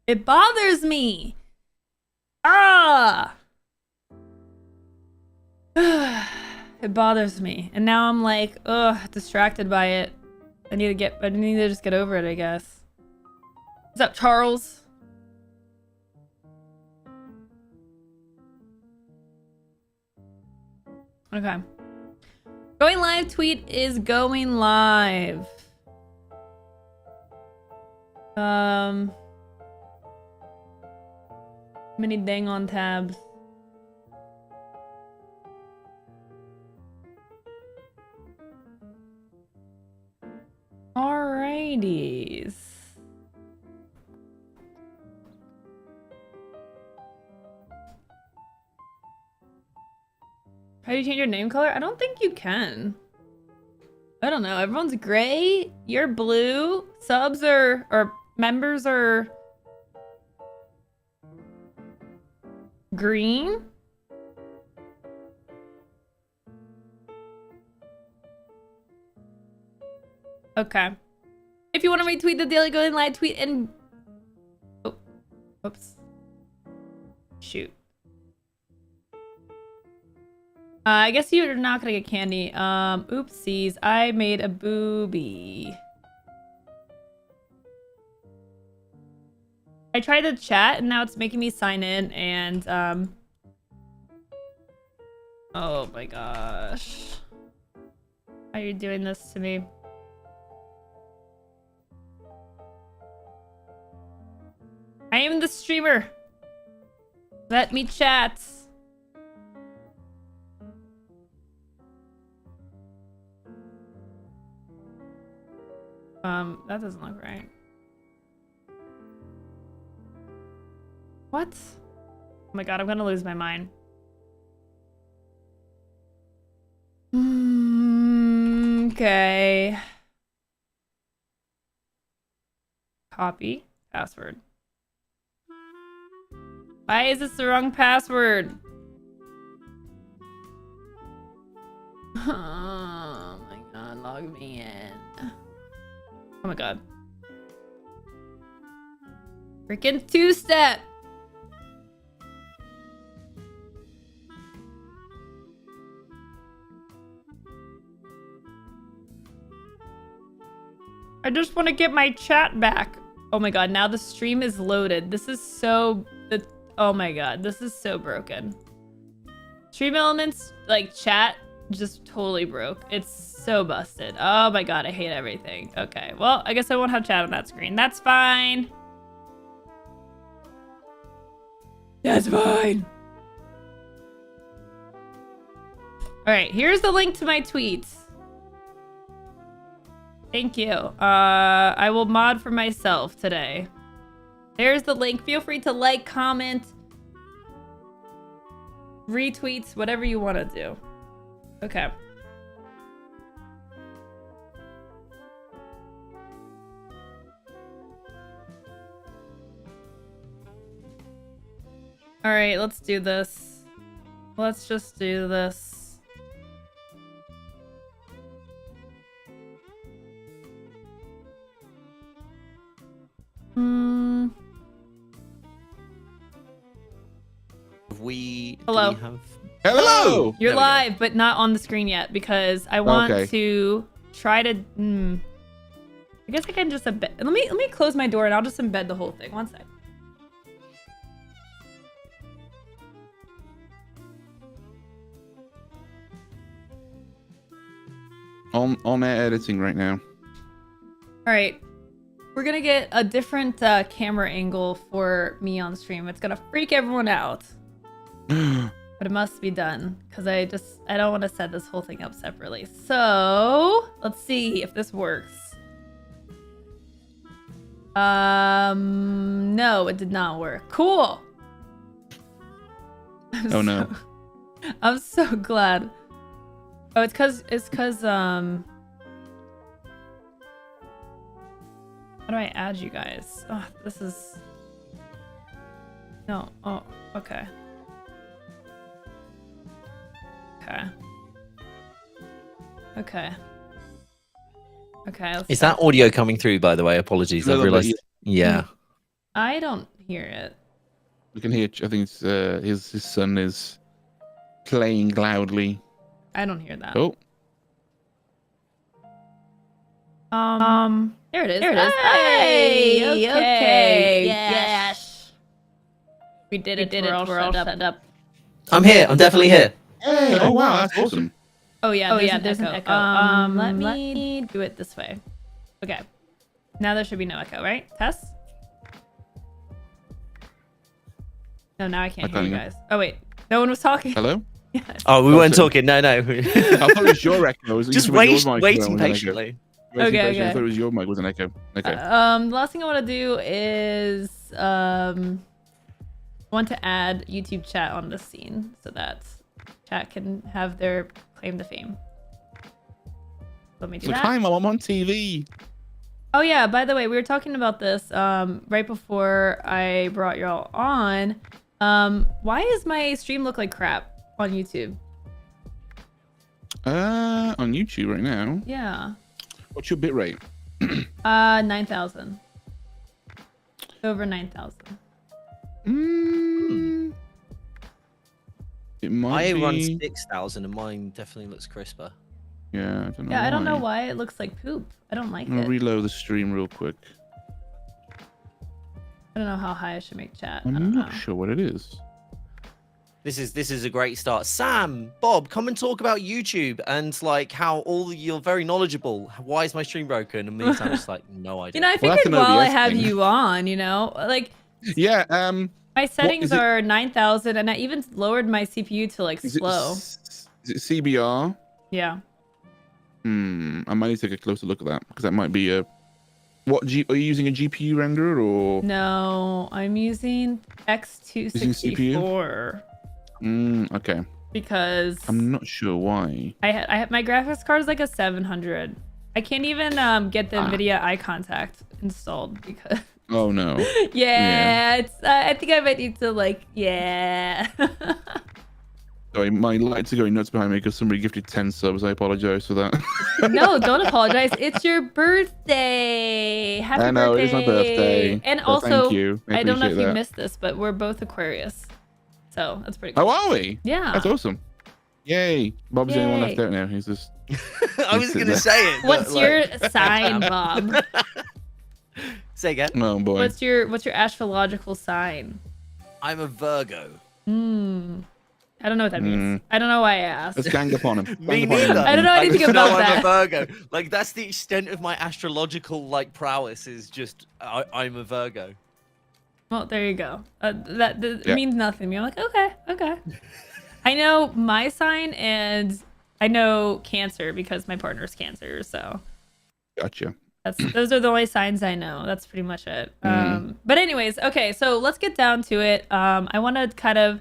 It bothers me. Ah! It bothers me. And now I'm like, ugh, distracted by it. I need to just get over it, I guess. What's up, Charles? Okay. Going live tweet is going live. Many dang on tabs. Alrighties. How do you change your name color? I don't think you can. I don't know. Everyone's gray. You're blue. Subs or members are green. Okay. If you want to retweet the daily going live tweet and oh, oops. Shoot. I guess you're not gonna get candy. Oopsies. I made a booby. I tried to chat and now it's making me sign in and oh my gosh. Why are you doing this to me? I am the streamer. Let me chat. That doesn't look right. What? Oh my god, I'm gonna lose my mind. Okay. Copy. Password. Why is this the wrong password? Oh my god, log me in. Oh my god. Freaking two-step! I just want to get my chat back. Oh my god, now the stream is loaded. This is so... Oh my god, this is so broken. Stream elements, like chat, just totally broke. It's so busted. Oh my god, I hate everything. Okay, well, I guess I won't have chat on that screen. That's fine. That's fine. Alright, here's the link to my tweets. Thank you. I will mod for myself today. There's the link. Feel free to like, comment, retweets, whatever you want to do. Okay. All right, let's do this. Let's just do this. Hello. Hello. You're live, but not on the screen yet because I want to try to. I guess I can just embed. Let me close my door and I'll just embed the whole thing. One sec. On air editing right now. All right. We're gonna get a different camera angle for me on stream. It's gonna freak everyone out. But it must be done because I don't want to set this whole thing up separately. So let's see if this works. No, it did not work. Cool. No. I'm so glad. Oh, it's cause how do I add you guys? Oh, this is no. Oh, okay. Okay. Is that audio coming through, by the way? Apologies. I realized. Yeah. I don't hear it. We can hear. I think it's, his son is playing loudly. I don't hear that. Oh, There it is. There it is. Hey, okay. Yes. We did it. We're all shut up. I'm here. I'm definitely here. hey, oh wow, that's awesome. Oh yeah. There's an echo. Let me do it this way. Okay. Now there should be no echo, right? Test. No, now I can't hear you guys. Oh wait, no one was talking. Hello? Yes. Oh, we weren't talking. No. I thought it was your echo. Just waiting patiently. Okay. I thought it was your mic was an echo. Okay. The last thing I want to do is want to add YouTube chat on the scene so that chat can have their claim to fame. Let me do So that. climb, I'm on TV. Oh yeah, by the way, we were talking about this right before I brought y'all on. Why does my stream look like crap on YouTube? On YouTube right now. Yeah. What's your bit rate? 9,000. Over 9,000. It might I be. run 6,000 and mine definitely looks crisper. Yeah, I don't know. Yeah, I don't know why. why it looks like poop. I don't like I'm gonna it. reload the stream real quick. I don't know how high I should make chat. I don't I'm know. not sure what it is. This is a great start. Sam, Bob, come and talk about YouTube and like how you're very knowledgeable. Why is my stream broken? And me, I'm just like, no idea. You know, I Well, that's figured an while I OBS have thing. you on, you know, like Yeah. my settings is it? are 9,000, and I even lowered my CPU to like Is slow. Is it CBR? Yeah. I might need to take a closer look at that because that might be a. Are you using a GPU renderer or? No, I'm using X264 Okay. because I'm not sure why. I had my graphics card is like a 700. I can't even get the NVIDIA eye contact installed because Oh no. yeah, it's I think I might need to like Sorry, my lights are going nuts behind me because somebody gifted 10 subs. I apologize for that. No, don't apologize. It's your birthday. Happy I know, birthday. it is my birthday. And So also, thank you. I don't know if appreciate you that. missed this, but we're both Aquarius. So that's pretty cool. Oh, are we? Yeah. That's awesome. Yay. Bob's the only one Yay. left out now. He's just. I was going to say it. but, What's like- your sign, Bob? Say again. Oh boy. What's your astrological sign? I'm a Virgo. I don't know what that means. I don't know why I asked. Let's gang upon him. Me Gang upon him. neither. I don't know anything just about I'm that. a Virgo. Like that's the extent of my astrological like prowess is just I'm a Virgo. Well, there you go. That Yeah. means nothing to me. I'm like, okay. I know my sign and I know Cancer because my partner's Cancer. So Gotcha. those are the only signs I know. That's pretty much it. But anyways, okay, so let's get down to it. I want to kind of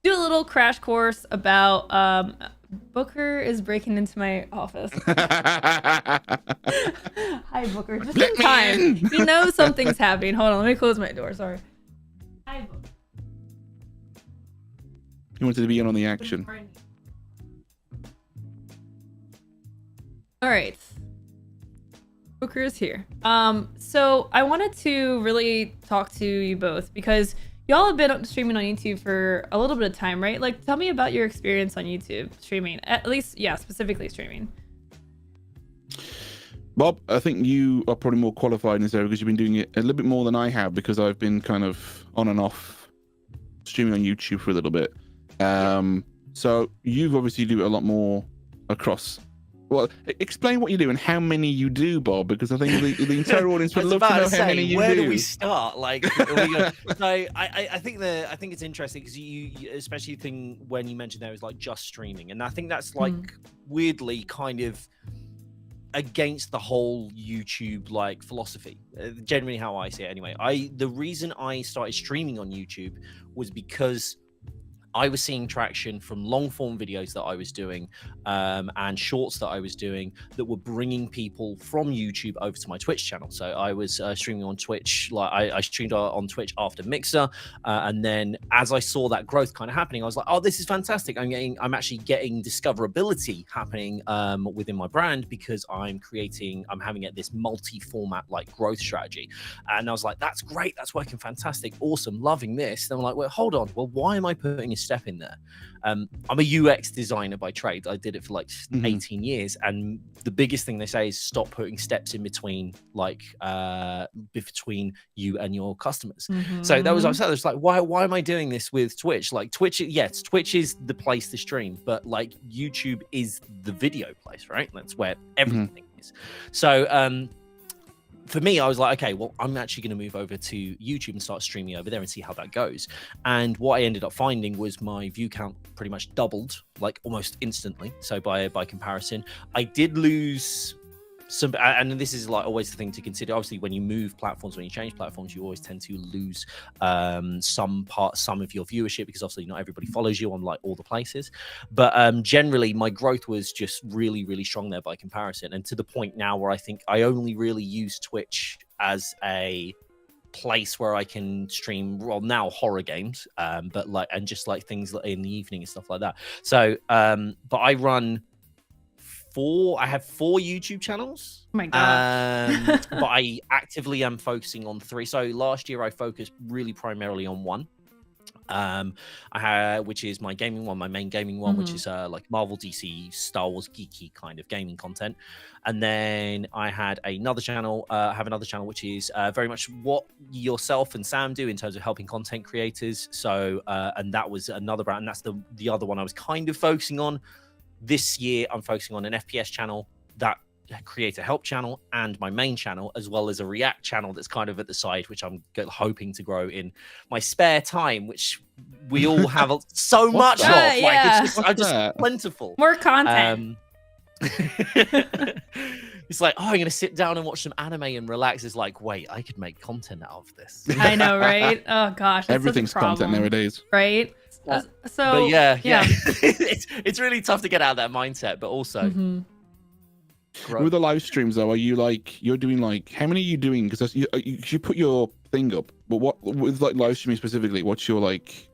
do a little crash course about Booker is breaking into my office. Hi, Booker. Just in time. You know something's happening. Hold on, let me close my door. Sorry. Hi, Booker. He wanted to be in on the action. All right. Booker is here. So I wanted to really talk to you both because y'all have been streaming on YouTube for a little bit of time, right? Like, tell me about your experience on YouTube streaming. At least, yeah, specifically streaming. Bob, I think you are probably more qualified in this area because you've been doing it a little bit more than I have because I've been kind of on and off streaming on YouTube for a little bit. So you've obviously do it a lot more across. Well, explain what you do and how many you do, Bob, because I think the entire audience would love to know how many you where do. do we start? Like, are we gonna- so I think it's interesting because you especially think when you mentioned there was like just streaming, and I think that's like weirdly kind of against the whole YouTube like philosophy. Generally, how I see it anyway. The reason I started streaming on YouTube was because I was seeing traction from long form videos that I was doing and shorts that I was doing that were bringing people from YouTube over to my Twitch channel. So I was streaming on Twitch, like I streamed on Twitch after Mixer. And then as I saw that growth kind of happening, I was like, oh, this is fantastic. I'm actually getting discoverability happening within my brand because I'm having this multi-format like growth strategy. And I was like, that's great. That's working fantastic. Awesome. Loving this. Then I'm like, well, hold on. Well, why am I putting a step in there. I'm a UX designer by trade. I did it for like 18 years, and the biggest thing they say is stop putting steps in between, like between you and your customers. So that was what I said. It's like, why am I doing this with Twitch? Like Twitch, yes, Twitch is the place to stream, but like YouTube is the video place, right? That's where everything is. So for me, I was like, okay, well, I'm actually going to move over to YouTube and start streaming over there and see how that goes. And what I ended up finding was my view count pretty much doubled, like almost instantly. So by comparison, I did lose some, and this is like always the thing to consider. Obviously, when you move platforms, when you change platforms, you always tend to lose some of your viewership, because obviously not everybody follows you on like all the places. But generally, my growth was just really, really strong there by comparison, and to the point now where I think I only really use Twitch as a place where I can stream, well, now horror games, but like, and just like things in the evening and stuff like that. So but I have 4 YouTube channels. Oh my god. But I actively am focusing on 3. So last year I focused really primarily on 1. I had, which is my gaming one, my main gaming one, which is like Marvel, DC, Star Wars, geeky kind of gaming content. And then I had another channel, which is very much what yourself and Sam do in terms of helping content creators. So and that was another brand, and that's the other one I was kind of focusing on. This year, I'm focusing on an FPS channel, that creator help channel, and my main channel, as well as a React channel that's kind of at the side, which I'm hoping to grow in my spare time, which we all have so much of. Like, it's just plentiful. More content. It's like, oh, I'm going to sit down and watch some anime and relax. It's like, wait, I could make content out of this. I know, right? Oh, gosh. Everything's content nowadays. Right? So, but yeah. it's really tough to get out of that mindset, but also with the live streams though, are you like, you're doing like, how many are you doing? Because you put your thing up, but what with like live streaming specifically, what's your like?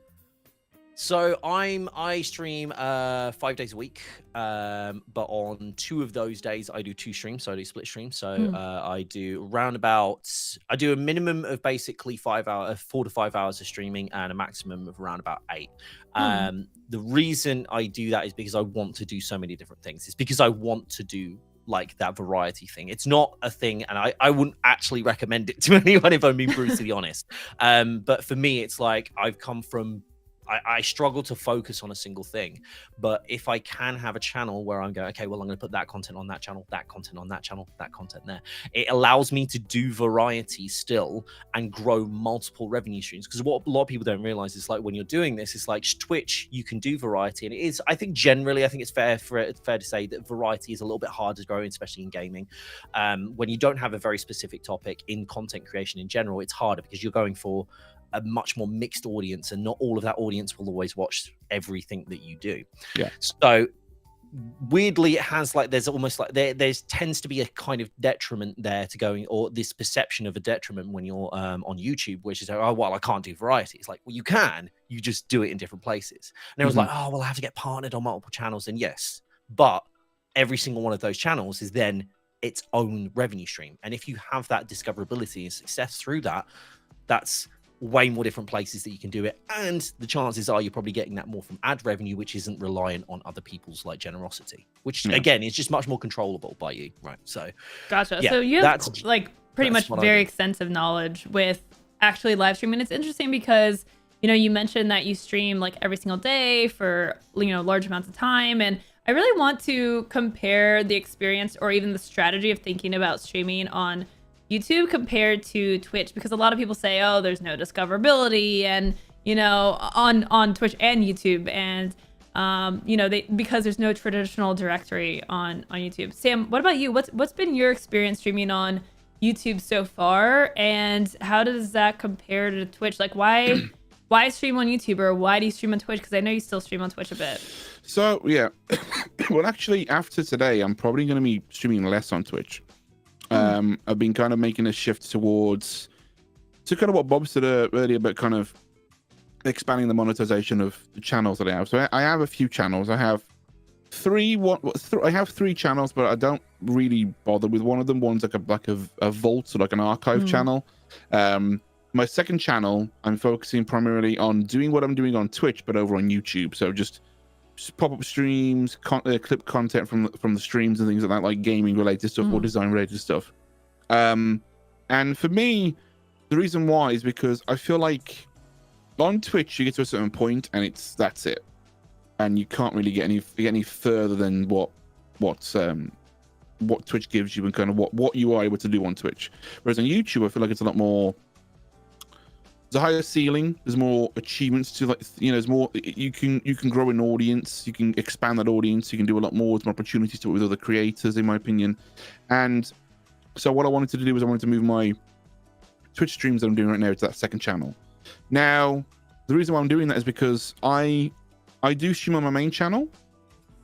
So I stream 5 days a week, but on 2 of those days I do 2 streams, so I do split streams. So I do a minimum of basically 4 to 5 hours of streaming, and a maximum of around about 8. The reason I do that is because I want to do so many different things. It's because I want to do like that variety thing. It's not a thing, and I wouldn't actually recommend it to anyone if I'm being brutally honest. But for me, it's like I've come from, I struggle to focus on a single thing, but if I can have a channel where I'm going, okay, well, I'm going to put that content on that channel, that content on that channel, that content there, it allows me to do variety still and grow multiple revenue streams. Because what a lot of people don't realize is like when you're doing this, it's like Twitch, you can do variety, and it is, I think generally, I think it's fair to say that variety is a little bit harder to grow, especially in gaming. When you don't have a very specific topic in content creation in general, it's harder because you're going for a much more mixed audience, and not all of that audience will always watch everything that you do. Yeah. So weirdly, it has like, there's almost like there's tends to be a kind of detriment there to going, or this perception of a detriment when you're on YouTube, which is, oh, well, I can't do variety. It's like, well, you can, you just do it in different places. And it was like, oh, well, I have to get partnered on multiple channels. And yes, but every single one of those channels is then its own revenue stream. And if you have that discoverability and success through that, that's way more different places that you can do it, and the chances are you're probably getting that more from ad revenue, which isn't reliant on other people's like generosity, which again is just much more controllable by you, right? So gotcha. So you have like pretty much very extensive knowledge with actually live streaming. It's interesting because, you know, you mentioned that you stream like every single day for, you know, large amounts of time, and I really want to compare the experience or even the strategy of thinking about streaming on YouTube compared to Twitch, because a lot of people say, oh, there's no discoverability, and you know, on Twitch and YouTube, and you know, because there's no traditional directory on YouTube. Sam, what about you? What's been your experience streaming on YouTube so far, and how does that compare to Twitch? Like, why stream on YouTube, or why do you stream on Twitch? Because I know you still stream on Twitch a bit. So yeah, well, actually, after today, I'm probably going to be streaming less on Twitch. I've been kind of making a shift towards kind of what Bob said earlier about kind of expanding the monetization of the channels that I have. So I have a few channels. I have 3 channels, but I don't really bother with one of them. One's like a vault, so like an archive channel. my second channel, I'm focusing primarily on doing what I'm doing on Twitch, but over on YouTube. So just pop-up streams, clip content from the streams and things like that, like gaming related stuff or design related stuff. And for me, the reason why is because I feel like on Twitch you get to a certain point and that's it, and you can't really get any further than what Twitch gives you and kind of what you are able to do on Twitch. Whereas on YouTube, I feel like it's a lot more. There's a higher ceiling. There's more achievements to, like, you know. There's more. You can grow an audience. You can expand that audience. You can do a lot more. There's more opportunities to work with other creators, in my opinion. And so what I wanted to do was I wanted to move my Twitch streams that I'm doing right now to that second channel. Now, the reason why I'm doing that is because I do stream on my main channel,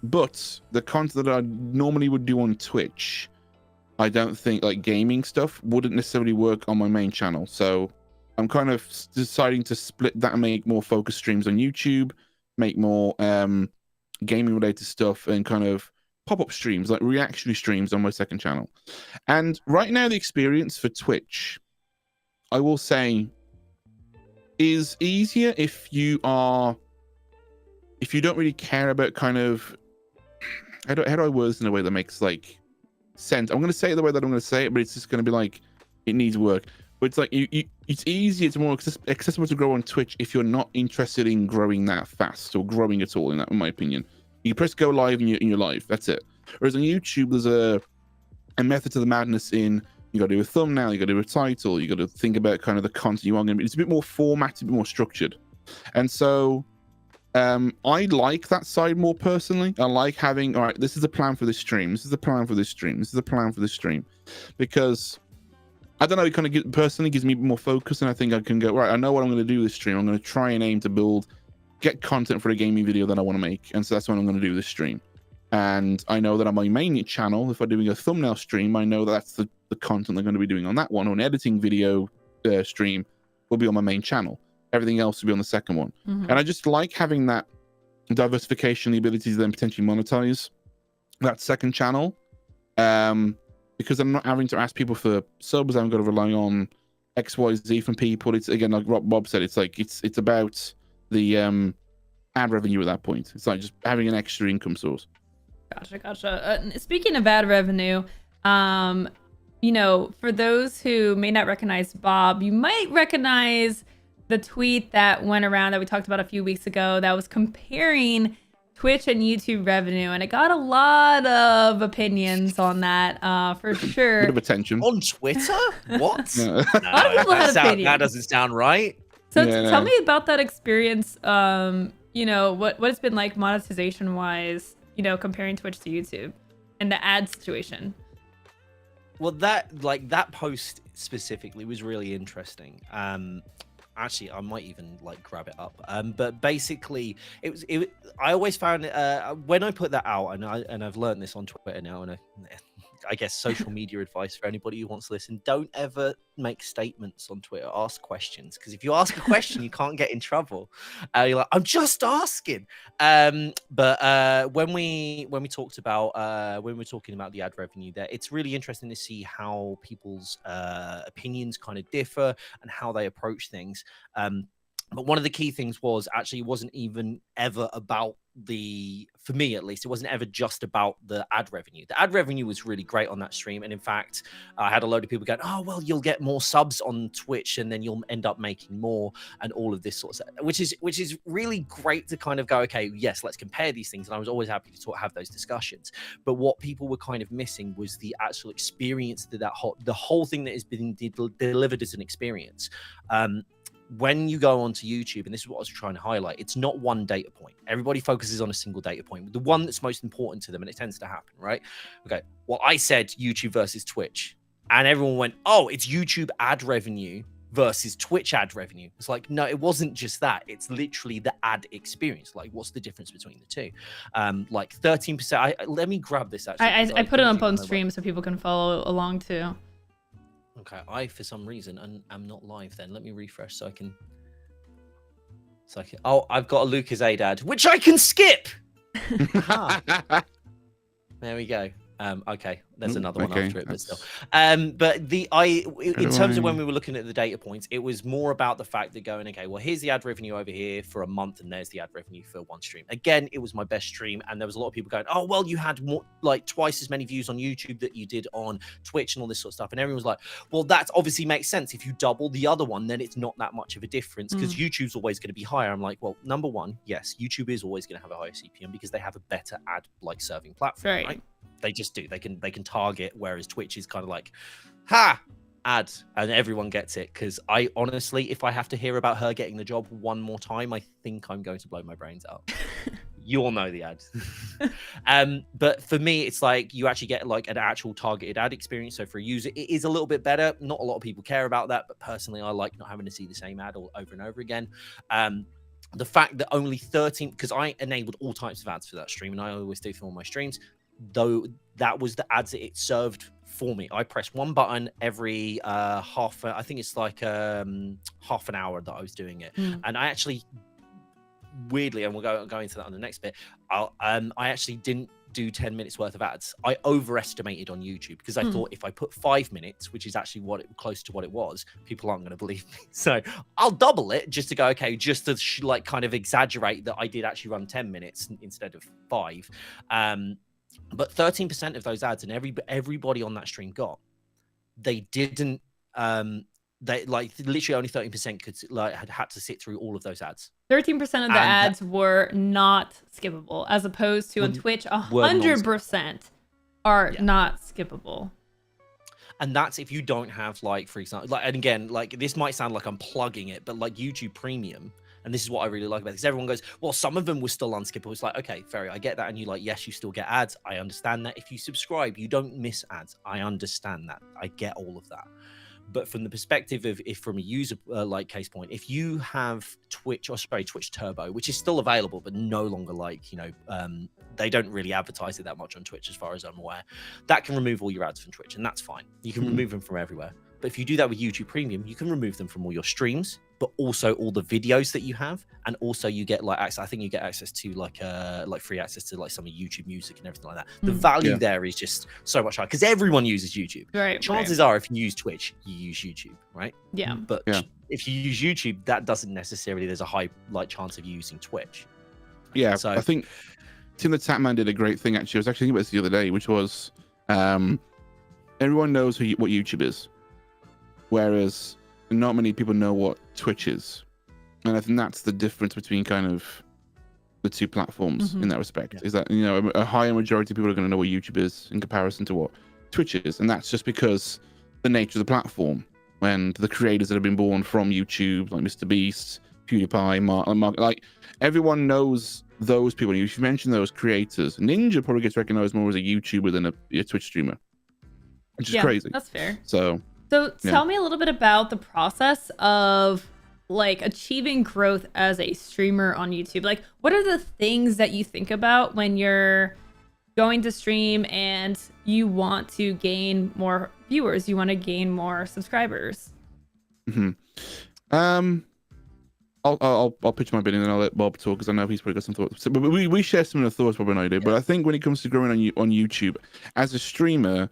but the content that I normally would do on Twitch, I don't think, like gaming stuff, wouldn't necessarily work on my main channel. So I'm kind of deciding to split that and make more focused streams on YouTube, make more gaming related stuff, and kind of pop-up streams, like reactionary streams on my second channel. And right now the experience for Twitch, I will say, is easier if you don't really care about kind of, how do I word this in a way that makes like sense? I'm going to say it the way that I'm going to say it, but it's just going to be like, it needs work. But it's like, it's easier, it's more accessible to grow on Twitch if you're not interested in growing that fast or growing at all, in my opinion. You press go live and you're live, that's it. Whereas on YouTube, there's a method to the madness in, you got to do a thumbnail, you got to do a title, you got to think about kind of the content you want. It's a bit more formatted, a bit more structured. And so I like that side more personally. I like having, all right, this is the plan for this stream, this is the plan for this stream, this is the plan for this stream, because I don't know, it kind of personally gives me more focus, and I think I can go, right, I know what I'm going to do this stream. I'm going to try and aim to get content for a gaming video that I want to make, and so that's what I'm going to do this stream. And I know that on my main channel, if I'm doing a thumbnail stream, I know that's the content I'm going to be doing on that one, or an editing video stream will be on my main channel. Everything else will be on the second one. And I just like having that diversification, the ability to then potentially monetize that second channel, because I'm not having to ask people for subs. I'm going to rely on XYZ from people. It's, again, like Bob said, it's like it's about the ad revenue at that point. It's like just having an extra income source. Gotcha. Speaking of ad revenue, you know, for those who may not recognize Bob, you might recognize the tweet that went around that we talked about a few weeks ago that was comparing Twitch and YouTube revenue, and it got a lot of opinions on that, for sure. Bit of attention on Twitter. What? A lot of people had opinions. That doesn't sound right. So tell me about that experience. You know, what it's been like monetization wise, you know, comparing Twitch to YouTube and the ad situation. Well, that post specifically was really interesting. Actually, I might even like grab it up. But basically, I always found when I put that out, and I've learned this on Twitter now, and I guess social media advice for anybody who wants to listen: don't ever make statements on Twitter. Ask questions, because if you ask a question, you can't get in trouble. You're like, I'm just asking. But when we talked about when we're talking about the ad revenue, there, it's really interesting to see how people's opinions kind of differ and how they approach things. But one of the key things was actually it wasn't even ever about for me at least, it wasn't ever just about the ad revenue. The ad revenue was really great on that stream. And in fact, I had a load of people going, oh, well, you'll get more subs on Twitch and then you'll end up making more and all of this sort of stuff, which is really great to kind of go, okay, yes, let's compare these things. And I was always happy to have those discussions. But what people were kind of missing was the actual experience that the whole thing that has been delivered as an experience. When you go onto YouTube, and this is what I was trying to highlight, it's not one data point. Everybody focuses on a single data point, the one that's most important to them, and it tends to happen, right? Okay, well, I said YouTube versus Twitch, and everyone went, oh, it's YouTube ad revenue versus Twitch ad revenue. It's like, no, it wasn't just that. It's literally the ad experience. Like, what's the difference between the two? Like 13%. Let me grab this, actually. I put it on stream so people can follow along, too. Okay, I for some reason I'm not live. Then let me refresh so I can. Oh, I've got a Lucas Aid ad, which I can skip. There we go. Okay, there's another one okay, after it, but that's- still. But in terms of when we were looking at the data points, it was more about the fact that going, okay, well, here's the ad revenue over here for a month, and there's the ad revenue for one stream. Again, it was my best stream, and there was a lot of people going, oh, well, you had more, like twice as many views on YouTube that you did on Twitch and all this sort of stuff. And everyone was like, well, that obviously makes sense. If you double the other one, then it's not that much of a difference because YouTube's always going to be higher. I'm like, well, number one, yes, YouTube is always going to have a higher CPM because they have a better ad like serving platform, right? They just do. They can target, whereas Twitch is kind of like, ad, and everyone gets it. Because I honestly, if I have to hear about her getting the job one more time, I think I'm going to blow my brains out. You all know the ads. But for me, it's like you actually get like an actual targeted ad experience. So for a user, it is a little bit better. Not a lot of people care about that, but personally, I like not having to see the same ad all over and over again. The fact that only 13, because I enabled all types of ads for that stream, and I always do for all my streams, though that was the ads that it served for me. I pressed one button every I think it's like half an hour that I was doing it. And I actually, weirdly, and we'll go into that on the next bit, I actually didn't do 10 minutes worth of ads. I overestimated on YouTube because I thought if I put 5 minutes, which is actually close to what it was, people aren't going to believe me. So I'll double it just to go, okay, just to like kind of exaggerate that I did actually run 10 minutes instead of 5. But 13% of those ads, and everybody on that stream got, they didn't, they like literally only 13% could had to sit through all of those ads. 13% of the ads were not skippable, as opposed to on Twitch, 100% are not skippable. And that's if you don't have, like, for example, like, and again, like, this might sound like I'm plugging it, but like YouTube Premium, and this is what I really like about it, because everyone goes, well, some of them were still unskippable. It's like, okay, Ferry, I get that. And you're like, yes, you still get ads. I understand that. If you subscribe, you don't miss ads. I understand that. I get all of that. But from the perspective of, if from a user like case point, if you have Twitch Turbo, which is still available, but no longer, like, you know, they don't really advertise it that much on Twitch as far as I'm aware, that can remove all your ads from Twitch, and that's fine. You can remove them from everywhere. But if you do that with YouTube Premium, you can remove them from all your streams, but also all the videos that you have, and also you get like access. I think you get access to like free access to like some of YouTube music and everything like that. The value there is just so much higher because everyone uses YouTube. Right. Chances are, if you use Twitch, you use YouTube, right? Yeah. But if you use YouTube, that doesn't necessarily. There's a high chance of you using Twitch. Yeah. So I think Tim the Tatman did a great thing. Actually, I was actually thinking about this the other day, which was everyone knows what YouTube is, whereas not many people know what Twitch is. And I think that's the difference between kind of the two platforms in that respect, is that, you know, a higher majority of people are going to know what YouTube is in comparison to what Twitch is. And that's just because the nature of the platform and the creators that have been born from YouTube, like Mr. Beast, PewDiePie, Mark, like everyone knows those people. If you mention those creators, Ninja probably gets recognized more as a YouTuber than a Twitch streamer, which is crazy. That's fair. So tell me a little bit about the process of like achieving growth as a streamer on YouTube. Like, what are the things that you think about when you're going to stream and you want to gain more viewers, you want to gain more subscribers? I'll pitch my bit and then I'll let Bob talk, because I know he's probably got some thoughts. But we share similar thoughts, Bob and I do. But I think when it comes to growing on YouTube as a streamer,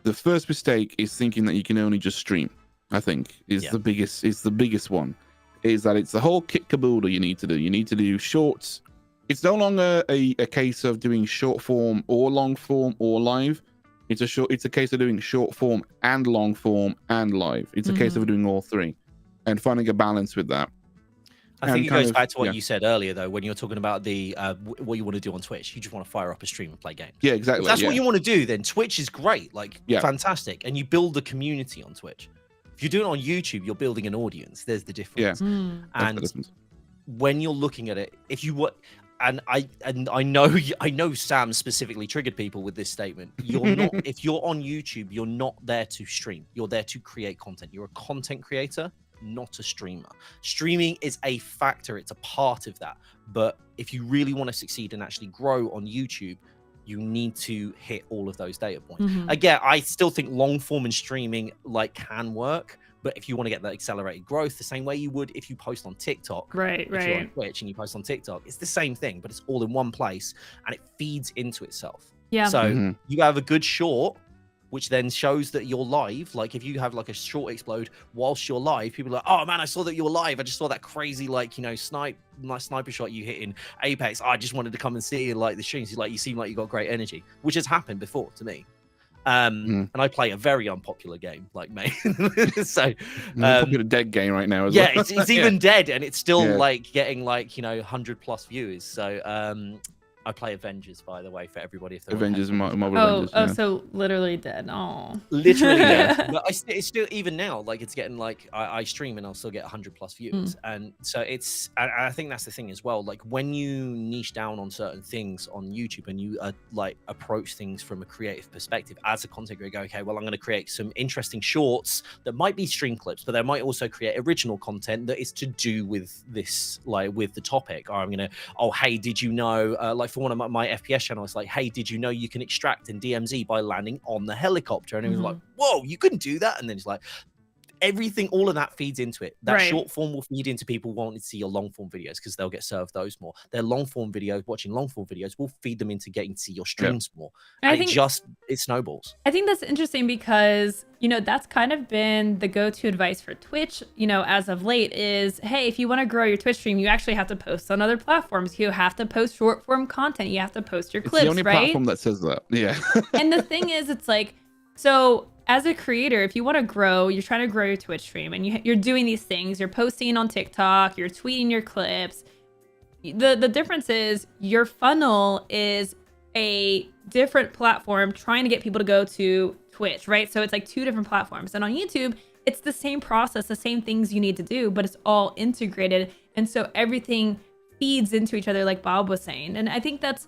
the first mistake is thinking that you can only just stream. I think is the biggest one, is that it's the whole kit caboodle you need to do. You need to do shorts. It's no longer a case of doing short form or long form or live. It's a case of doing short form and long form and live. It's a case of doing all three and finding a balance with that. I think it goes back to what you said earlier, though, when you're talking about the what you want to do on Twitch. You just want to fire up a stream and play games. Yeah, exactly. If that's what you want to do, then Twitch is great, like fantastic, and you build a community on Twitch. If you're doing it on YouTube, you're building an audience. There's the difference. And when you're looking at it, if you were, and I know Sam specifically triggered people with this statement. You're not, if you're on YouTube, you're not there to stream. You're there to create content. You're a content creator, not a streamer. Streaming is a factor, it's a part of that. But if you really want to succeed and actually grow on YouTube, you need to hit all of those data points. Again, I still think long form and streaming can work, but if you want to get that accelerated growth, the same way you would if you post on TikTok, if you're on Twitch and you post on TikTok, it's the same thing, but it's all in one place and it feeds into itself. Yeah. So you have a good short, which then shows that you're live. Like if you have like a short explode whilst you're live, people are like, oh man, I saw that you were live. I just saw that crazy, like, you know, sniper shot you hit in Apex. I just wanted to come and see you, like the streams. Like you seem like you got great energy, which has happened before to me. And I play a very unpopular game, like me. So popular dead game right now as yeah, well. it's even dead, and it's still like getting like, you know, 100+ viewers. So I play Avengers, by the way, for everybody. If Avengers, Marvel Oh, Avengers. so literally dead. Oh, Literally dead. But it's still, even now, like it's getting like I stream and I'll still get 100+ viewers, and so it's. I think that's the thing as well. Like when you niche down on certain things on YouTube and you like approach things from a creative perspective as a content creator, go, okay, well, I'm going to create some interesting shorts that might be stream clips, but they might also create original content that is to do with this, like with the topic. Or I'm gonna, oh hey, did you know, like for one of my FPS channels, like, hey, did you know you can extract in DMZ by landing on the helicopter? And it was like, whoa, you couldn't do that. And then it's like, everything, all of that feeds into it. That short form will feed into people wanting to see your long form videos because they'll get served those more. Their long form videos, watching long form videos, will feed them into getting to see your streams more. And I think it snowballs. I think that's interesting because, you know, that's kind of been the go-to advice for Twitch, you know, as of late is, hey, if you want to grow your Twitch stream, you actually have to post on other platforms. You have to post short form content. You have to post your clips, it's the only right? platform that says that. Yeah. And the thing is, it's like, so as a creator, if you want to grow, you're trying to grow your Twitch stream and you're doing these things, you're posting on TikTok, you're tweeting your clips. The difference is your funnel is a different platform trying to get people to go to Twitch, right? So it's like two different platforms. And on YouTube, it's the same process, the same things you need to do, but it's all integrated. And so everything feeds into each other, like Bob was saying. And I think that's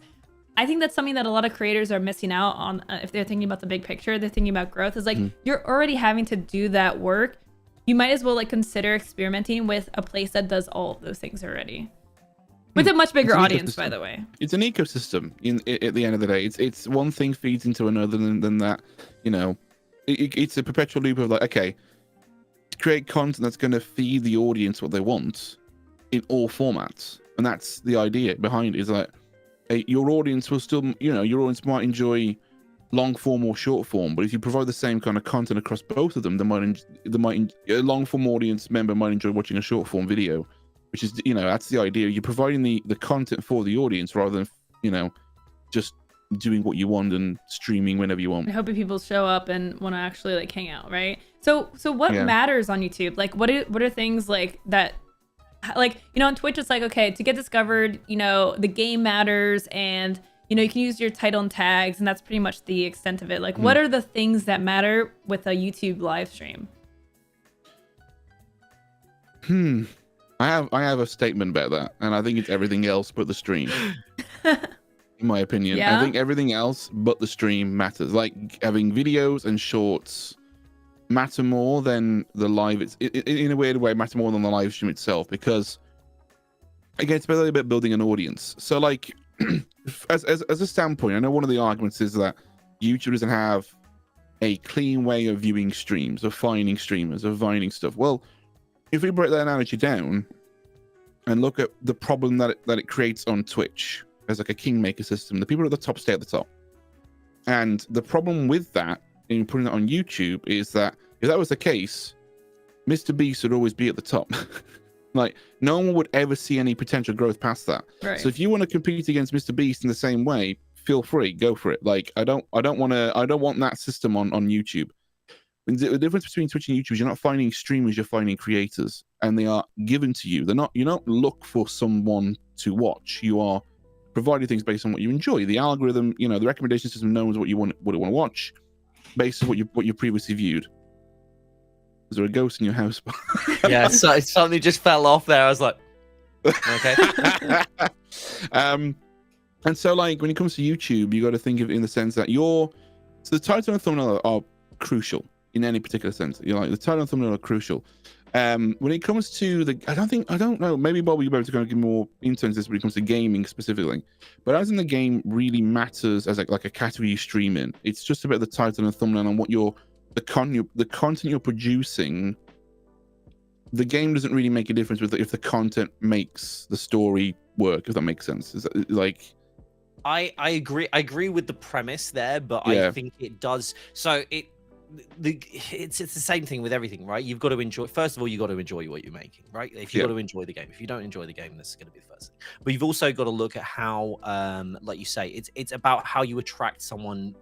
something that a lot of creators are missing out on. If they're thinking about the big picture, they're thinking about growth, is like, you're already having to do that work. You might as well like consider experimenting with a place that does all of those things already. With a much bigger audience, by the way. It's an ecosystem at the end of the day. It's one thing feeds into another than that, you know, it's a perpetual loop of like, okay, create content that's going to feed the audience what they want in all formats. And that's the idea behind it, is like, your audience will still, you know, your audience might enjoy long form or short form, but if you provide the same kind of content across both of them, a long form audience member might enjoy watching a short form video, which is, you know, that's the idea. You're providing the content for the audience rather than, you know, just doing what you want and streaming whenever you want. I hope people show up and want to actually like hang out, right? So what matters on YouTube? Like what are things like that? Like, you know, on Twitch, it's like, okay, to get discovered, you know, the game matters, and, you know, you can use your title and tags, and that's pretty much the extent of it. Like, what are the things that matter with a YouTube live stream? I have a statement about that, and I think it's everything else but the stream. In my opinion, I think everything else but the stream matters. Like having videos and shorts matter more than the live. It's in a weird way matter more than the live stream itself, because again, it's really about building an audience. So like as a standpoint, I know one of the arguments is that YouTube doesn't have a clean way of viewing streams, of finding streamers, of finding stuff. Well, if we break that analogy down and look at the problem that it creates on Twitch as like a kingmaker system, the people at the top stay at the top. And the problem with that in putting it on YouTube is that if that was the case, Mr. Beast would always be at the top. Like no one would ever see any potential growth past that. Right. So if you want to compete against Mr. Beast in the same way, feel free, go for it. Like I don't want that system on YouTube. The difference between Twitch and YouTube is you're not finding streamers, you're finding creators, and they are given to you. You don't look for someone to watch. You are providing things based on what you enjoy. The algorithm, you know, the recommendation system knows what you want to watch based on what you previously viewed. Is there a ghost in your house? Yeah, so something just fell off there. I was like, okay. And so like when it comes to YouTube, you got to think of it in the sense that so the title and thumbnail are crucial in any particular sense. You know, like the title and thumbnail are crucial. When it comes to I don't know, maybe Bob, you'll be able to kind of give more into this when it comes to gaming specifically. But as in the game really matters as like a category you stream in. It's just about the title and thumbnail and what the content you're producing. The game doesn't really make a difference if the content makes the story work, if that makes sense. Is that, like, I agree with the premise there, but Yeah. I think it does. So it's the same thing with everything, right? You've got to enjoy. First of all, you got to enjoy what you're making, right? If you got to enjoy the game. If you don't enjoy the game, this is going to be the first thing. But you've also got to look at how, like you say, it's about how you attract someone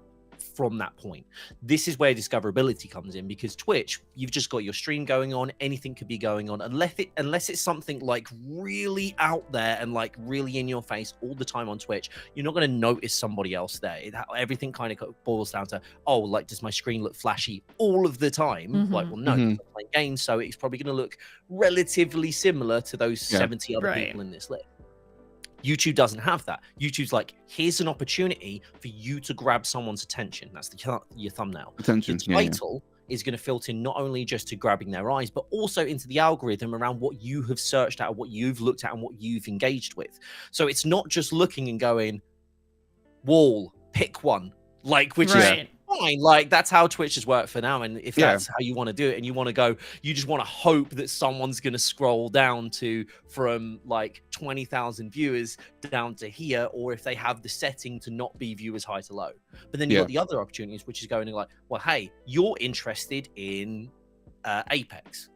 from that point. This is where discoverability comes in, because Twitch, you've just got your stream going on, anything could be going on, unless it's something like really out there and like really in your face all the time on Twitch. You're not going to notice somebody else there. Everything kind of boils down to, oh, like, does my screen look flashy all of the time? Like, well, no, I'm playing games, so it's probably going to look relatively similar to those 70 other people in this list. YouTube doesn't have that. YouTube's like, here's an opportunity for you to grab someone's attention. That's your thumbnail. Attention. The title is going to filter not only just to grabbing their eyes, but also into the algorithm around what you have searched at, what you've looked at, and what you've engaged with. So it's not just looking and going, wall, pick one, like, which is fine. Like, that's how Twitch has worked for now. And if that's how you want to do it, and you want to go, you just want to hope that someone's going to scroll down from like 20,000 viewers down to here, or if they have the setting to not be viewers high to low. But then you've got the other opportunities, which is going like, well, hey, you're interested in Apex.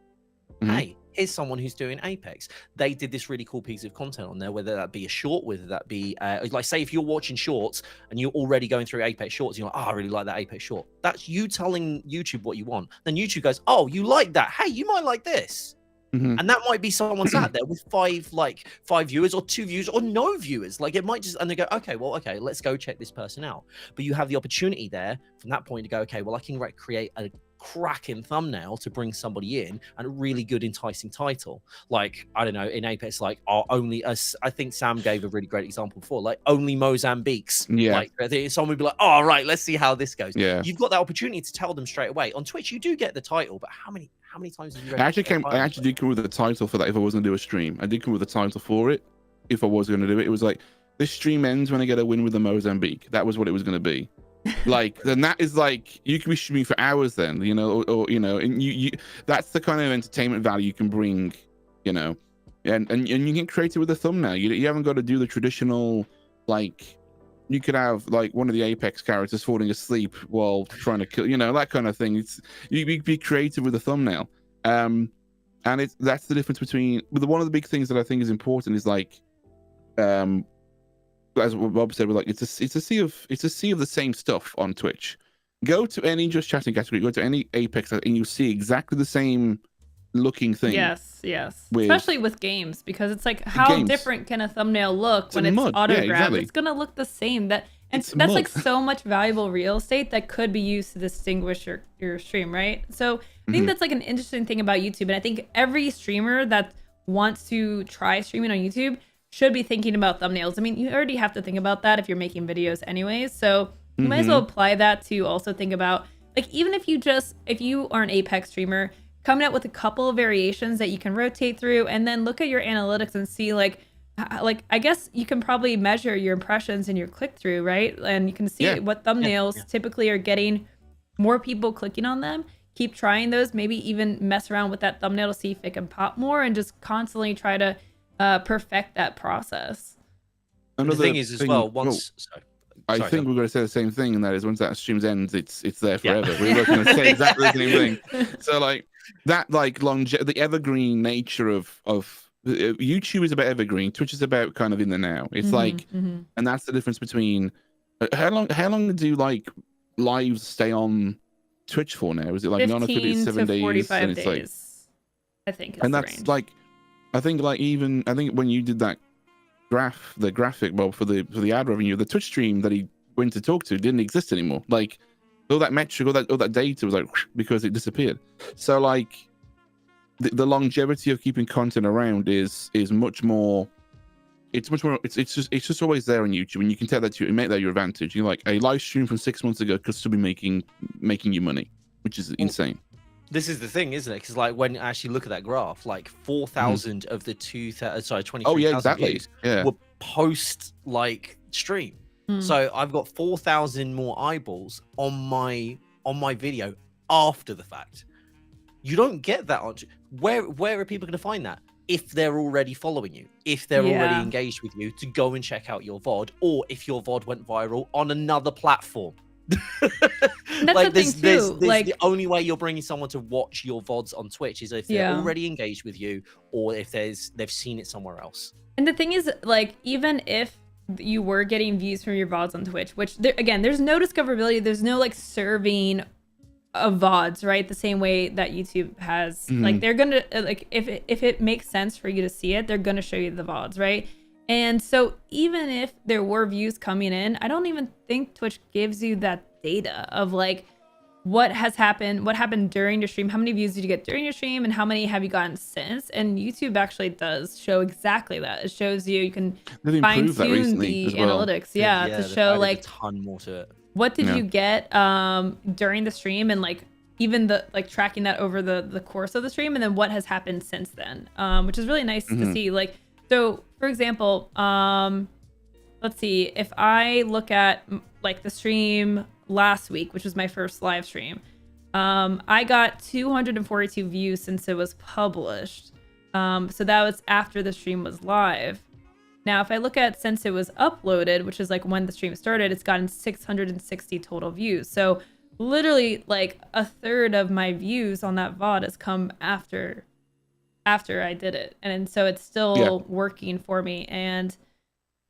Hey, here's someone who's doing Apex. They did this really cool piece of content on there, whether that be a short, whether that be like, say, if you're watching shorts and you're already going through Apex shorts, you're like, oh, I really like that Apex short. That's you telling YouTube what you want. Then YouTube goes, oh, you like that? Hey, you might like this. And that might be someone sat there with five viewers or 2 viewers or no viewers. Like, it might just, and they go, okay, let's go check this person out. But you have the opportunity there from that point to go, okay, well, I can create a cracking thumbnail to bring somebody in, and a really good enticing title. Like, I don't know, in Apex, like, I think Sam gave a really great example before, like, only Mozambique's. Like, someone would be like, oh, all right, let's see how this goes. You've got that opportunity to tell them straight away. On Twitch, you do get the title, but how many times have you read? I actually did come with a title for that if I was going to do a stream. I did come with a title for it if I was going to do it. It was like, this stream ends when I get a win with the Mozambique. That was what it was going to be. Like, then that is like, you can be streaming for hours then, you know, or you know, and you that's the kind of entertainment value you can bring, you know, and you can create it with a thumbnail. You haven't got to do the traditional, like, you could have like one of the Apex characters falling asleep while trying to kill, you know, that kind of thing. It's you be creative with a thumbnail, and that's the difference between. But one of the big things that I think is important is like, as Bob said, we're like, it's a sea of the same stuff on Twitch. Go to any just chatting category, go to any Apex, and you'll see exactly the same looking thing. Yes. Especially with games, because it's like, how different can a thumbnail look when it's auto-grab? It's gonna look the same. That's like so much valuable real estate that could be used to distinguish your stream, right? So I think that's like an interesting thing about YouTube, and I think every streamer that wants to try streaming on YouTube should be thinking about thumbnails. I mean, you already have to think about that if you're making videos anyways. So you might as well apply that to also think about, like, even if you are an Apex streamer, coming out with a couple of variations that you can rotate through, and then look at your analytics and see like I guess you can probably measure your impressions and your click through, right? And you can see what thumbnails typically are getting more people clicking on them. Keep trying those, maybe even mess around with that thumbnail to see if it can pop more, and just constantly try to perfect that process. The thing is as well, once I think we're going to say the same thing, and that is, once that stream ends, it's there forever. We're both going to say exactly the same thing. So like that, like the evergreen nature of YouTube is about evergreen. Twitch is about kind of in the now. It's like, and that's the difference between how long do like lives stay on Twitch for now? Is it like 15 7 days? 45 and it's days, like, I think. And that's range. Like, I think when you did that the graphic, Bob, for the ad revenue, the Twitch stream that he went to talk to didn't exist anymore. Like, all that metric, all that data was like, because it disappeared. So like, the longevity of keeping content around is much more. It's just always there on YouTube, and you can take that make that your advantage. You know, like, a live stream from 6 months ago could still be making you money, which is insane. This is the thing, isn't it? Because like, when I actually look at that graph, like 4,000 of the 23,000 views were post like stream. So I've got 4,000 more eyeballs on my video after the fact. You don't get that on where are people going to find that? if they're already following you, if they're already engaged with you, to go and check out your VOD, or if your VOD went viral on another platform. That's Like the thing too. Like the only way you're bringing someone to watch your VODs on Twitch is if they're already engaged with you, or if they've seen it somewhere else. And the thing is, like, even if you were getting views from your VODs on Twitch, which again, there's no discoverability, there's no like serving of VODs, right? The same way that YouTube has, like, they're gonna like if it makes sense for you to see it, they're gonna show you the VODs, right? And so even if there were views coming in, I don't even think Twitch gives you that data of like what happened during your stream, how many views did you get during your stream, and how many have you gotten since. And YouTube actually does show exactly that. It shows you can fine tune the analytics, to show like a ton more to it. What did you get during the stream, and like even the like tracking that over the course of the stream, and then what has happened since then, which is really nice to see. Like, so for example, let's see, if I look at like the stream last week, which was my first live stream, I got 242 views since it was published. So that was after the stream was live. Now, if I look at since it was uploaded, which is like when the stream started, it's gotten 660 total views. So literally like a third of my views on that VOD has come after I did it. And so it's still working for me. And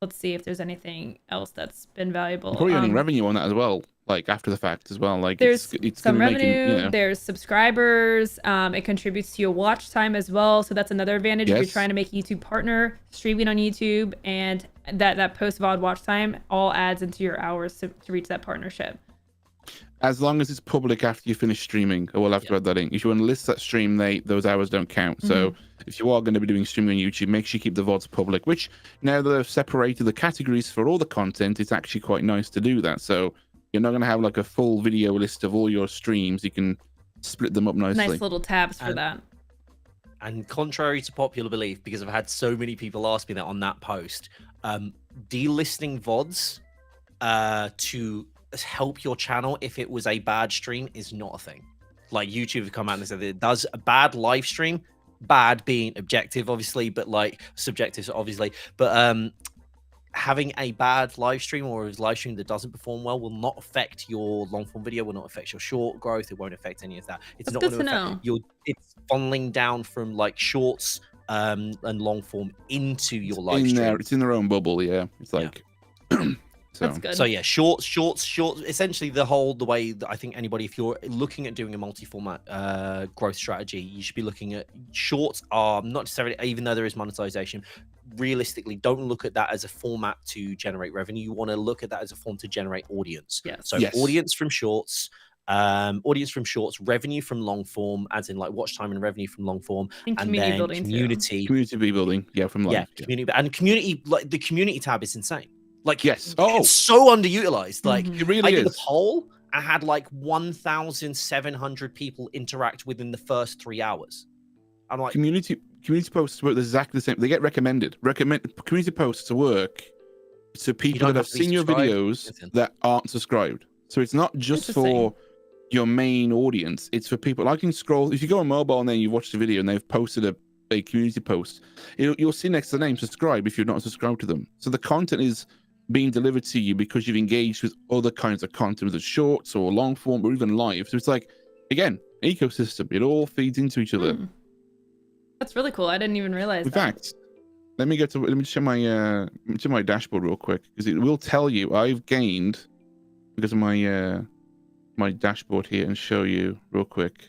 let's see if there's anything else that's been valuable. Probably earning revenue on that as well, like after the fact as well. Like there's it's some gonna revenue, make it, there's subscribers, it contributes to your watch time as well. So that's another advantage if you're trying to make YouTube partner, streaming on YouTube, and that post VOD watch time all adds into your hours to reach that partnership. As long as it's public after you finish streaming, I will have to add that in. If you want to list that stream, those hours don't count. So if you are going to be doing streaming on YouTube, make sure you keep the VODs public, which now they've separated the categories for all the content, it's actually quite nice to do that. So you're not going to have like a full video list of all your streams. You can split them up nicely. Nice little tabs for that. And contrary to popular belief, because I've had so many people ask me that on that post, delisting VODs to help your channel if it was a bad stream is not a thing. Like YouTube have come out and said that it does a bad live stream, bad being objective obviously, but like subjective obviously, but having a bad live stream or a live stream that doesn't perform well will not affect your long form video, will not affect your short growth, it won't affect any of that. It's not going to affect your, it's funneling down from like shorts and long form into your live stream. It's in their own bubble. It's like That's good. So yeah, shorts. Essentially, the way that I think anybody, if you're looking at doing a multi-format growth strategy, you should be looking at shorts. Are not necessarily, even though there is monetization, realistically, don't look at that as a format to generate revenue. You want to look at that as a form to generate audience. So audience from shorts. Revenue from long form, as in like watch time and revenue from long form, and community then building community building, from live. Community, like the community tab is insane. Like, it's so underutilized. Like, it really I did is. a poll. I had like 1,700 people interact within the first 3 hours. I'm like, community posts work exactly the same. They get recommended. Community posts to work to people that have seen your videos that aren't subscribed. So it's not just for your main audience. It's for people. I can scroll. If you go on mobile and then you watch the video and they've posted a community post, you'll see next to the name subscribe if you're not subscribed to them. So the content is being delivered to you because you've engaged with other kinds of content, whether it's shorts or long form or even live. So it's like, again, ecosystem. It all feeds into each other. That's really cool. I didn't even realize In fact, let me check my dashboard real quick, because it will tell you I've gained, because of my my dashboard here, and show you real quick.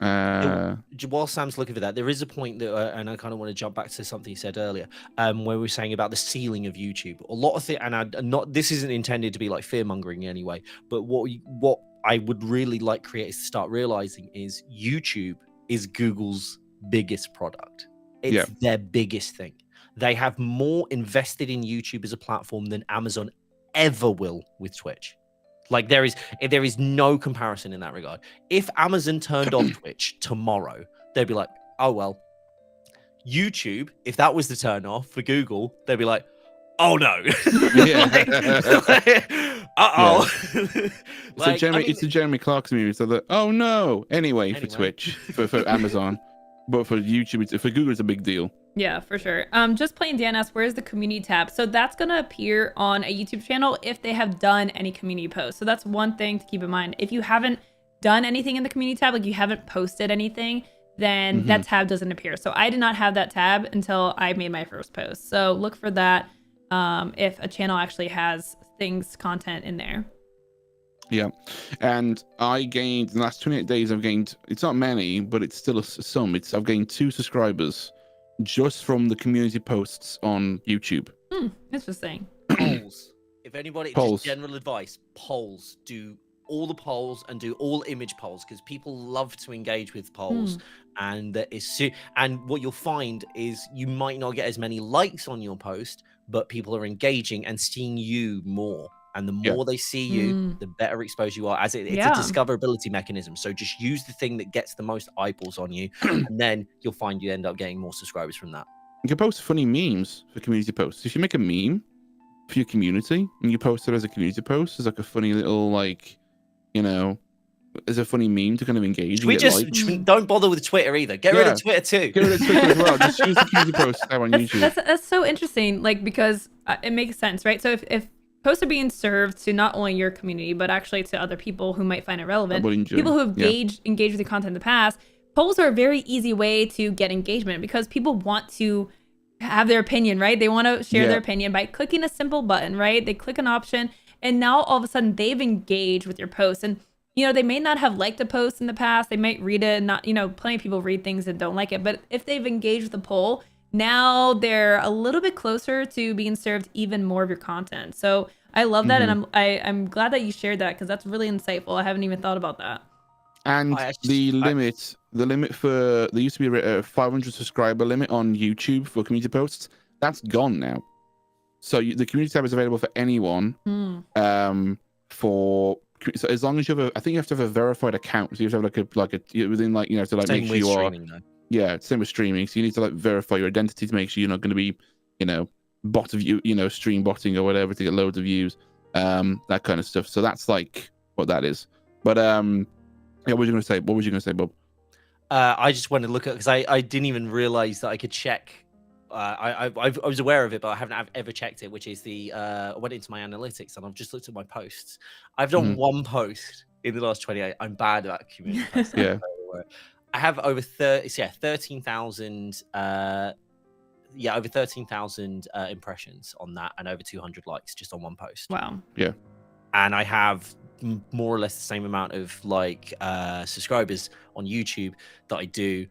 While Sam's looking for that, there is a point that, and I kind of want to jump back to something you said earlier, where we were saying about the ceiling of YouTube. A lot of things, and this isn't intended to be like fear mongering anyway, but what I would really like creators to start realizing is YouTube is Google's biggest product. It's their biggest thing. They have more invested in YouTube as a platform than Amazon ever will with Twitch. Like there is no comparison in that regard. If Amazon turned off Twitch tomorrow, they'd be like, oh, well, YouTube, if that was the turn off for Google, they'd be like, oh no. It's the Jeremy Clarkson movie. So that, oh no. Anyway, for Twitch, for Amazon. but for YouTube, for Google, it's a big deal. Yeah, for sure. Just plain Dan asks, where's the community tab? So that's gonna appear on a YouTube channel if they have done any community posts. So that's one thing to keep in mind. If you haven't done anything in the community tab, like you haven't posted anything, then that tab doesn't appear. So I did not have that tab until I made my first post. So look for that if a channel actually has content in there. Yeah, and I gained in the last 28 days. I've gained. It's not many, but it's still some. I've gained 2 subscribers just from the community posts on YouTube. Interesting. Polls. If anybody, Polls. just general advice, polls. Do all the polls and do all image polls because people love to engage with polls. And and what you'll find is you might not get as many likes on your post, but people are engaging and seeing you more. And the more they see you, the better exposed you are. It's a discoverability mechanism. So just use the thing that gets the most eyeballs on you, and then you'll find you end up getting more subscribers from that. You can post funny memes for community posts. If you make a meme for your community and you post it as a community post, as like a funny little, like, you know, as a funny meme to kind of engage. We just don't bother with Twitter either. Get rid of Twitter too. Get rid of Twitter as well. Just use the community post tab on YouTube. That's so interesting, like, because it makes sense, right? So if posts are being served to not only your community, but actually to other people who might find it relevant, people who have engaged with the content in the past, polls are a very easy way to get engagement because people want to have their opinion, right? They want to share their opinion by clicking a simple button, right? They click an option, and now all of a sudden they've engaged with your post. And, you know, they may not have liked a post in the past. They might read it and not, you know, plenty of people read things and don't like it. But if they've engaged with the poll, now they're a little bit closer to being served even more of your content. So I love that, and I'm glad that you shared that because that's really insightful. I haven't even thought about that. And the limit for there used to be a 500 subscriber limit on YouTube for community posts. That's gone now. So the community tab is available for anyone. So as long as you have I think you have to have a verified account. So you have to have like a within, like, you know, to like make sure you are. Yeah, same with streaming. So you need to like verify your identity to make sure you're not going to be, you know, stream botting or whatever to get loads of views, that kind of stuff. So that's like what that is. But yeah, what was you going to say? What was you going to say, Bob? I just wanted to look at, because I didn't even realize that I could check. I was aware of it, but I haven't ever checked it. Which is I went into my analytics and I've just looked at my posts. I've done one post in the last 28. I'm bad at community posts. Yeah. I have over 13,000 over 13,000 impressions on that, and over 200 likes just on one post. Wow. Yeah. And I have more or less the same amount of subscribers on YouTube that I do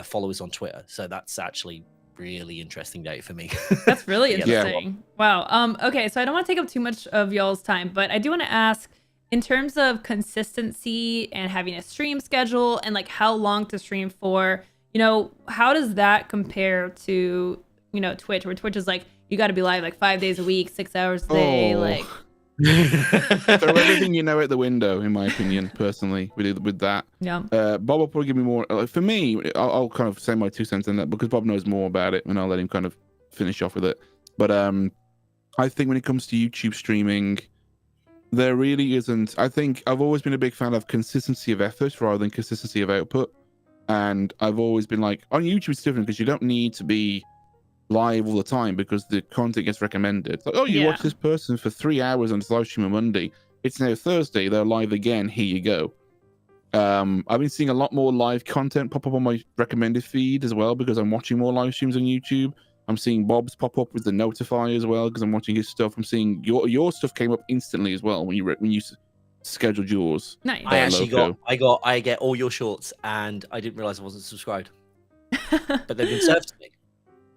followers on Twitter. So that's actually really interesting data for me. That's really interesting. Wow. Okay, so I don't want to take up too much of y'all's time, but I do want to ask, in terms of consistency and having a stream schedule and like how long to stream for, you know, how does that compare to, you know, Twitch, where Twitch is like, you got to be live like 5 days a week, 6 hours a day, like. Throw everything you know out the window, in my opinion, personally, with that. Yeah. Bob will probably give me more. For me, I'll kind of say my 2 cents on that because Bob knows more about it, and I'll let him kind of finish off with it. But I think when it comes to YouTube streaming, there really isn't. I think I've always been a big fan of consistency of effort rather than consistency of output. And I've always been like, on YouTube it's different because you don't need to be live all the time because the content gets recommended. It's like, oh, you watch this person for 3 hours on this live stream on Monday. It's now Thursday. They're live again. Here you go. I've been seeing a lot more live content pop up on my recommended feed as well because I'm watching more live streams on YouTube. I'm seeing Bob's pop up with the notify as well because I'm watching his stuff. I'm seeing your stuff came up instantly as well when you scheduled yours. Nice. I actually I get all your shorts, and I didn't realize I wasn't subscribed, but they've been served to me.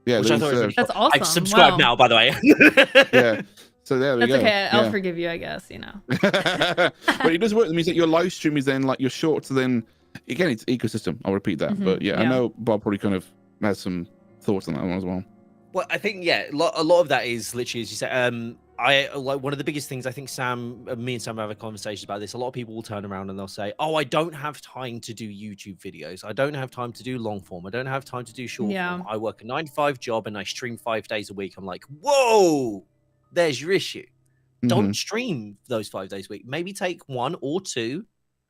Yeah, which I thought was really that's cool. awesome. I've subscribed now, by the way. Yeah. So there we go. That's okay. I'll forgive you, I guess, you know. But it does work. It means that your live stream is then like your shorts, then again, it's ecosystem. I'll repeat that. But yeah, I know Bob probably kind of has some thoughts on that one as well. Well, I think, a lot of that is literally, as you said, I like one of the biggest things. I think me and Sam have a conversation about this. A lot of people will turn around and they'll say, "Oh, I don't have time to do YouTube videos. I don't have time to do long form. I don't have time to do short form. I work a 9-to-5 job and I stream 5 days a week." I'm like, whoa, there's your issue. Don't stream those 5 days a week. Maybe take 1 or 2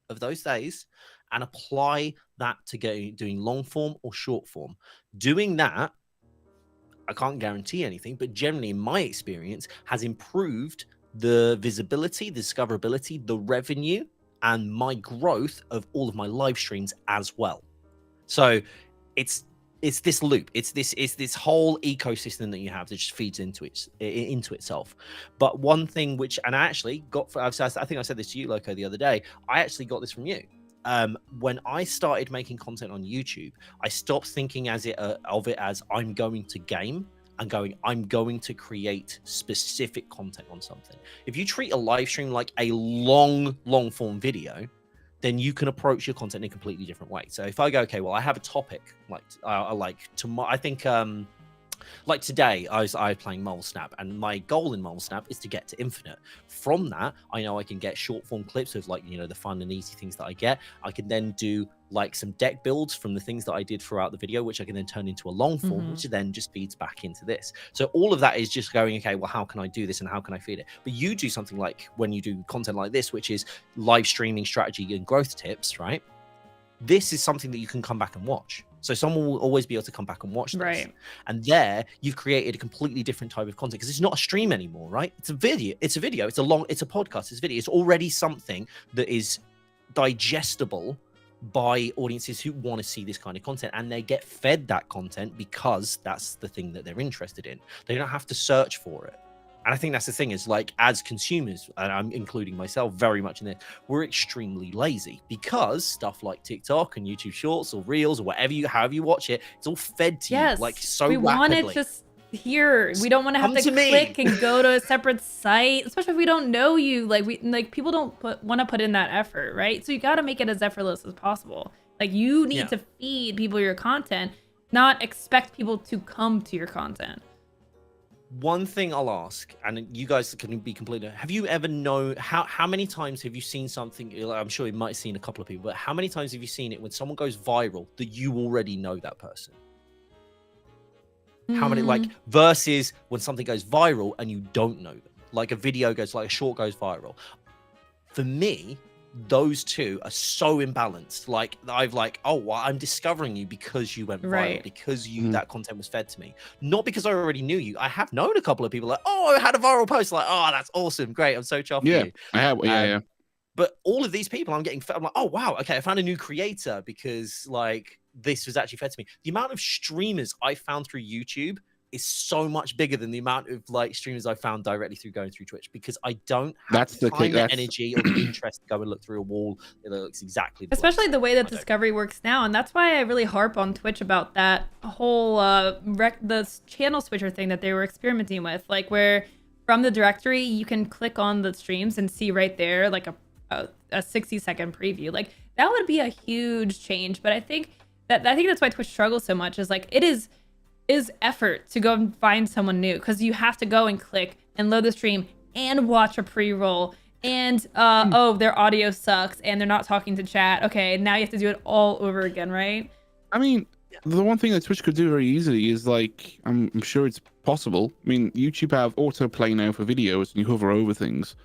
of those days and apply that to doing long form or short form. Doing that, I can't guarantee anything, but generally in my experience has improved the visibility, the discoverability, the revenue, and my growth of all of my live streams as well. So it's this loop. It's this whole ecosystem that you have that just feeds into itself. But one thing which, and I actually got, I think I said this to you, Lowco, the other day. I actually got this from you. When I started making content on YouTube, I stopped thinking of it as I'm going to game and I'm going to create specific content on something. If you treat a live stream like a long form video, then you can approach your content in a completely different way. So if I go, okay, well, I have a topic, like today, I was playing Marvel Snap, and my goal in Marvel Snap is to get to Infinite. From that, I know I can get short form clips of the fun and easy things that I get. I can then do like some deck builds from the things that I did throughout the video, which I can then turn into a long form, which then just feeds back into this. So all of that is just going, okay, well, how can I do this and how can I feed it? But you do something like when you do content like this, which is live streaming strategy and growth tips, right? This is something that you can come back and watch. So someone will always be able to come back and watch this. Right. And there you've created a completely different type of content, because it's not a stream anymore, right? It's a video. It's a podcast, it's video. It's already something that is digestible by audiences who want to see this kind of content, and they get fed that content because that's the thing that they're interested in. They don't have to search for it. And I think that's the thing, is like, as consumers, and I'm including myself very much in it, we're extremely lazy, because stuff like TikTok and YouTube Shorts or Reels or however you watch it, it's all fed to you like so we rapidly. want it just here. We don't want to have to click and go to a separate site, especially if we don't know you. Like people don't want to put in that effort, right? So you got to make it as effortless as possible. Like you need to feed people your content, not expect people to come to your content. One thing I'll ask, and you guys can be completely, have you ever how many times have you seen something, I'm sure you might have seen a couple of people, but how many times have you seen it when someone goes viral that you already know that person? How many, like, versus when something goes viral and you don't know them, like a short goes viral. For me, those two are so imbalanced. Like I'm discovering you because you went viral, because that content was fed to me, not because I already knew you. I have known a couple of people like, oh, I had a viral post, like, oh, that's awesome, great, I'm so chuffed. Yeah, you. I have. Yeah. But all of these people, I'm like, oh wow, okay, I found a new creator because like this was actually fed to me. The amount of streamers I found through YouTube is so much bigger than the amount of like streamers I found directly through going through Twitch, because I don't have the time, the energy, or the interest to go and look through a wall that looks exactly especially the way that Discovery works now. And that's why I really harp on Twitch about that whole the channel switcher thing that they were experimenting with, like where from the directory you can click on the streams and see right there like a 60-second preview. Like that would be a huge change. But I think that's why Twitch struggles so much, is like it is effort to go and find someone new, because you have to go and click and load the stream and watch a pre-roll and oh, their audio sucks and they're not talking to chat. Okay, now you have to do it all over again, right? I mean, the one thing that Twitch could do very easily is, like, I'm sure it's possible. I mean, YouTube have autoplay now for videos, and you hover over things.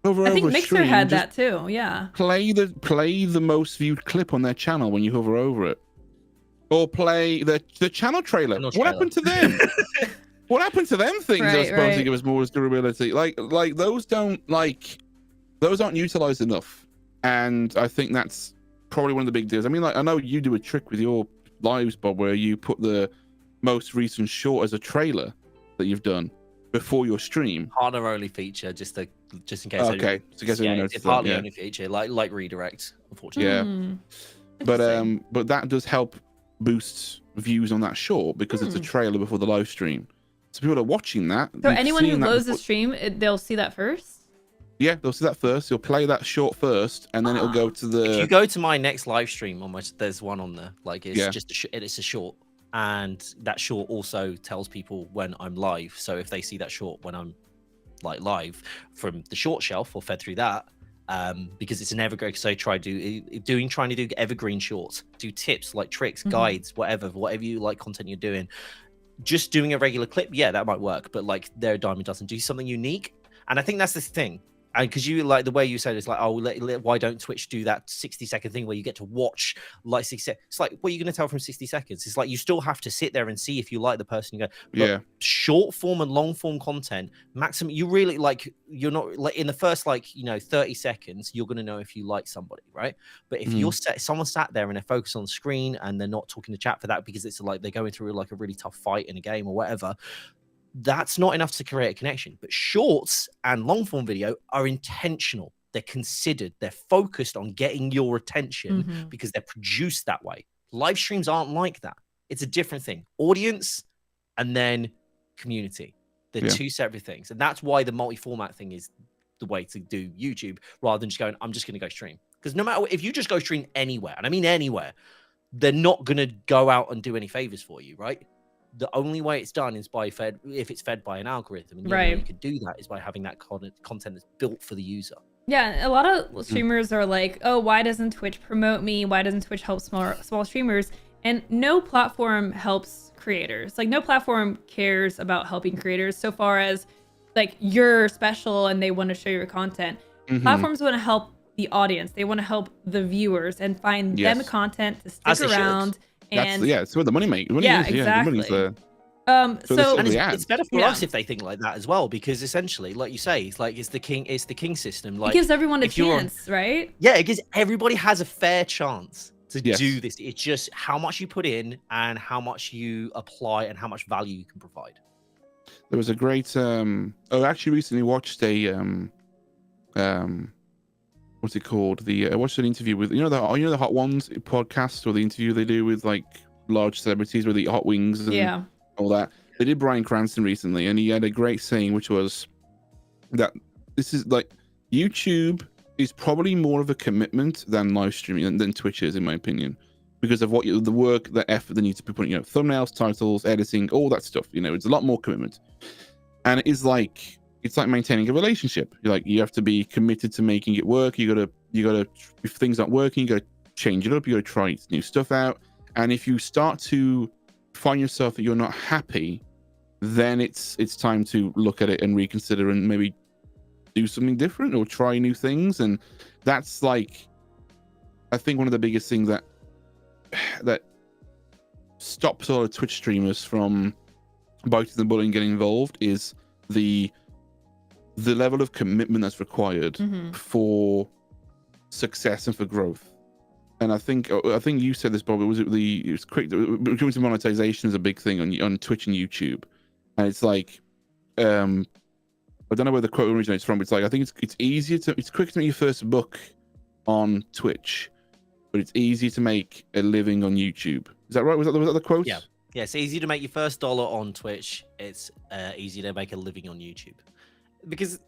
I think Mixer had that too. Yeah. Play the most viewed clip on their channel when you hover over it. Or play the channel trailer. What happened to them? What happened to them things that are supposed to give us more durability? Like those aren't utilized enough. And I think that's probably one of the big deals. I mean, like, I know you do a trick with your lives, Bob, where you put the most recent short as a trailer that you've done before your stream. Partner only feature, just in case. Okay, so it's partner only feature, like redirect, unfortunately. Yeah. But that does help boost views on that short, because it's a trailer before the live stream, so people are watching that. So anyone who loads the stream, they'll see that first. Yeah, they'll see that first. You'll play that short first, and then it'll go to the. If you go to my next live stream, there's one on there. Like it's just it's a short, and that short also tells people when I'm live. So if they see that short when I'm like live from the short shelf or fed through that. Because it's an evergreen, so trying to do evergreen shorts, do tips like tricks, guides, whatever you like content you're doing. Just doing a regular clip, that might work, but like they're a dime a dozen. Do something unique, and I think that's the thing. And because you like the way you said it's like, oh, why don't Twitch do that 60-second thing where you get to watch like 60 seconds? It's like, what are you going to tell from 60 seconds? It's like you still have to sit there and see if you like the person you go. Yeah. Short form and long form content, maximum. You really like, you're not like in the first 30 seconds, you're going to know if you like somebody, right? But if someone sat there and they're focused on the screen and they're not talking to chat for that because it's like they're going through like a really tough fight in a game or whatever, that's not enough to create a connection. But shorts and long form video are intentional. They're considered. They're focused on getting your attention because they're produced that way. Live streams aren't like that. It's a different thing. Audience and then community. They're two separate things. And that's why the multi-format thing is the way to do YouTube rather than just going, I'm just going to go stream. Because no matter if you just go stream anywhere, and I mean anywhere, they're not going to go out and do any favors for you, right? The only way it's done is if it's fed by an algorithm. And the only way you could do that is by having that content that's built for the user. Yeah, a lot of streamers are like, oh, why doesn't Twitch promote me? Why doesn't Twitch help small streamers? And no platform helps creators. Like, no platform cares about helping creators so far as, like, you're special and they want to show your content. Platforms want to help the audience. They want to help the viewers and find them content to stick around. And That's where the money makes. Exactly. The It's better for us if they think like that as well, because essentially, like you say, it's like it's the king system. Like, it gives everyone a chance, right? Yeah, it gives everybody has a fair chance to do this. It's just how much you put in and how much you apply and how much value you can provide. There was a great I actually recently watched a what's it called? I watched an interview with the Hot Ones podcast, or the interview they do with like large celebrities with the hot wings and all that. They did Bryan Cranston recently, and he had a great saying, which was that this is like YouTube is probably more of a commitment than live streaming than Twitch is, in my opinion, because of the work, the effort they need to be putting, thumbnails, titles, editing, all that stuff. It's a lot more commitment, and it's like maintaining a relationship. You have to be committed to making it work. You gotta if things aren't working, you gotta change it up. You gotta try new stuff out. And if you start to find yourself that you're not happy, then it's time to look at it and reconsider and maybe do something different or try new things. And that's like, I think one of the biggest things that stops a lot of Twitch streamers from biting the bullet and getting involved is the level of commitment that's required for success and for growth. And I think you said this, Bob. It's quick. Coming to monetization is a big thing on Twitch and YouTube, and it's like, I don't know where the quote originates from. But it's like, I think it's quicker to make your first buck on Twitch, but it's easier to make a living on YouTube. Is that right? Was that the quote? Yeah. It's easy to make your first dollar on Twitch. It's easy to make a living on YouTube, because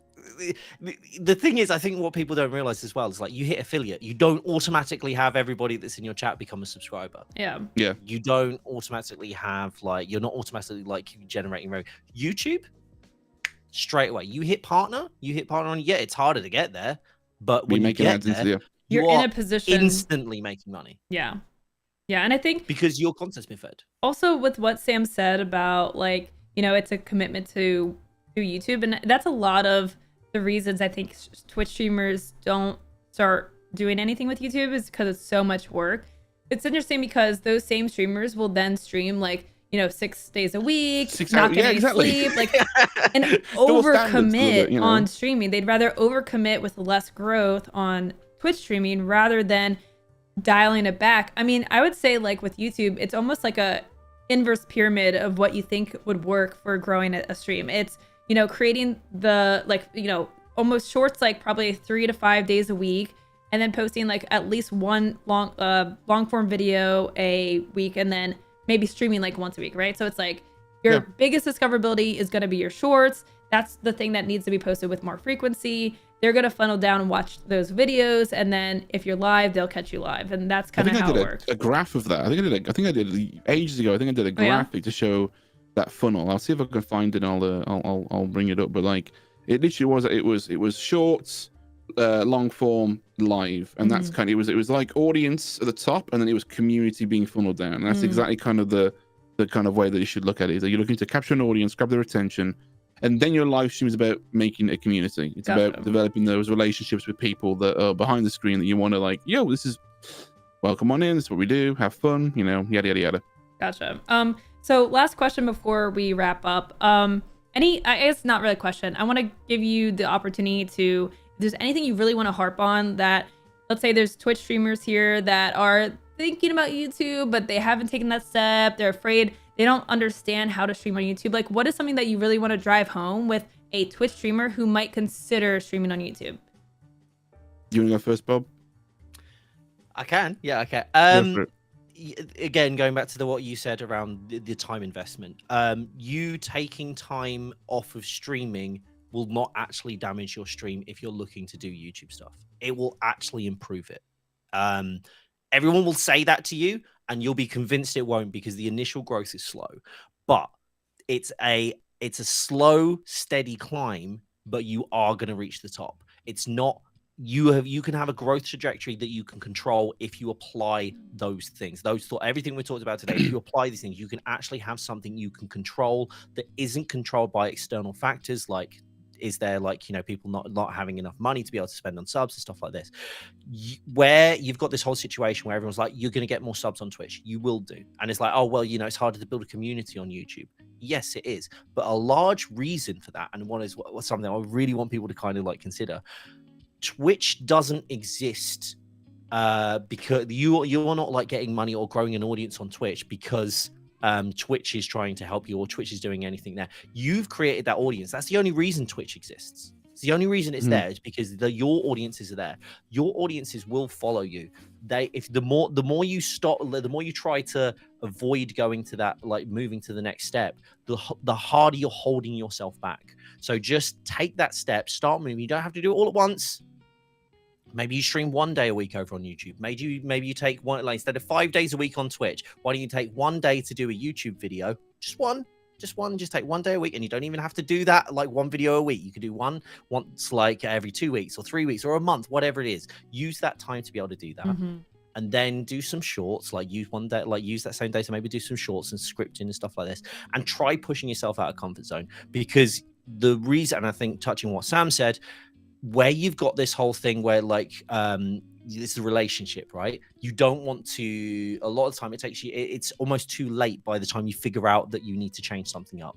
the thing is, I think what people don't realize as well is, like, you hit affiliate, you don't automatically have everybody that's in your chat become a subscriber. Yeah. You don't automatically have, like, you're not automatically like generating revenue. YouTube, straight away, you hit partner on. Yeah, it's harder to get there, but when you get there, you're in a position instantly making money. Yeah, and I think because your content's been fed. Also, with what Sam said about, like, it's a commitment to YouTube, and that's a lot of the reasons I think Twitch streamers don't start doing anything with YouTube, is because it's so much work. It's interesting because those same streamers will then stream, like, 6 days a week, not getting sleep, like, and overcommit on streaming. They'd rather overcommit with less growth on Twitch streaming rather than dialing it back. I mean, I would say, like, with YouTube, it's almost like a inverse pyramid of what you think would work for growing a stream. It's creating the, like, almost shorts, like probably 3 to 5 days a week, and then posting like at least one long form video a week, and then maybe streaming like once a week, right? So it's like your biggest discoverability is going to be your shorts. That's the thing that needs to be posted with more frequency. They're going to funnel down and watch those videos, and then if you're live, they'll catch you live, and that's kind of how it works. A graph of that. I think I did ages ago. I think I did a graphic to show that funnel. I'll see if I can find it. I'll bring it up. But like, it literally was shorts, long form, live, and that's kind of it was like audience at the top, and then it was community being funneled down. And that's exactly kind of the kind of way that you should look at it. Is that you're looking to capture an audience, grab their attention, And then your live stream is about making a community. It's Gotcha. about developing those relationships with people that are behind the screen that you want to like, yo, this is welcome on in. This is what we do. Have fun, you know, yada, yada, yada. Gotcha. So last question before we wrap up. I guess not really a question. I want to give you the opportunity to, if there's anything you really want to harp on that, let's say there's Twitch streamers here that are thinking about YouTube, but they haven't taken that step. They're afraid. They don't understand how to stream on YouTube. Like, what is something that you really want to drive home with a Twitch streamer who might consider streaming on YouTube? You want to go first, Bob? I can. Yeah, I can. Go for it. Again, going back to what you said around the time investment, you taking time off of streaming will not actually damage your stream if you're looking to do YouTube stuff. It will actually improve it. Everyone will say that to you, and you'll be convinced it won't because the initial growth is slow. But it's a slow, steady climb, but you are going to reach the top. It's not you can have a growth trajectory that you can control if you apply those things. Everything we talked about today, if you apply these things, you can actually have something you can control that isn't controlled by external factors like, is there like, you know, people not having enough money to be able to spend on subs and stuff like this, where you've got this whole situation where everyone's like, you're going to get more subs on Twitch. You will do. And it's like, oh, well, you know, it's harder to build a community on YouTube. Yes, it is. But a large reason for that, and one is something I really want people to kind of like consider, Twitch doesn't exist because you're not like getting money or growing an audience on Twitch because Twitch is trying to help you or Twitch is doing anything there. You've created that audience. That's the only reason Twitch exists. It's the only reason it's there is because your audiences are there. Your audiences will follow you. The more you try to avoid going to that, like moving to the next step, the harder you're holding yourself back. So just take that step, start moving. You don't have to do it all at once. Maybe you stream 1 day a week over on YouTube. Maybe you take one, like instead of 5 days a week on Twitch, why don't you take 1 day to do a YouTube video? Just take 1 day a week, and you don't even have to do that like one video a week. You could do one once like every 2 weeks or 3 weeks or a month, whatever it is. Use that time to be able to do that. And then do some shorts, like use that same day to maybe do some shorts and scripting and stuff like this, and try pushing yourself out of comfort zone. Because the reason, and I think touching what Sam said, where you've got this whole thing where like this is a relationship, right? You don't want to, a lot of the time it's almost too late by the time you figure out that you need to change something up.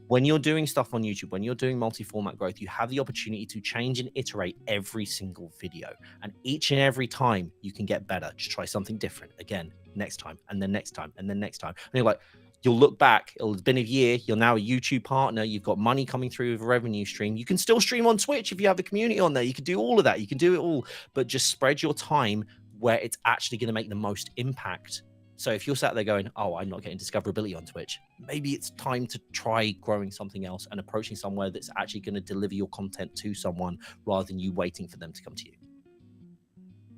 When you're doing stuff on YouTube, when you're doing multi-format growth, you have the opportunity to change and iterate every single video, and each and every time you can get better. Just try something different again, next time, and then next time, and then next time. And you're like, you'll look back, it'll have been a year, you're now a YouTube partner, you've got money coming through with a revenue stream. You can still stream on Twitch if you have the community on there. You can do all of that. You can do it all, but just spread your time where it's actually going to make the most impact. So if you're sat there going, oh, I'm not getting discoverability on Twitch, maybe it's time to try growing something else and approaching somewhere that's actually going to deliver your content to someone rather than you waiting for them to come to you.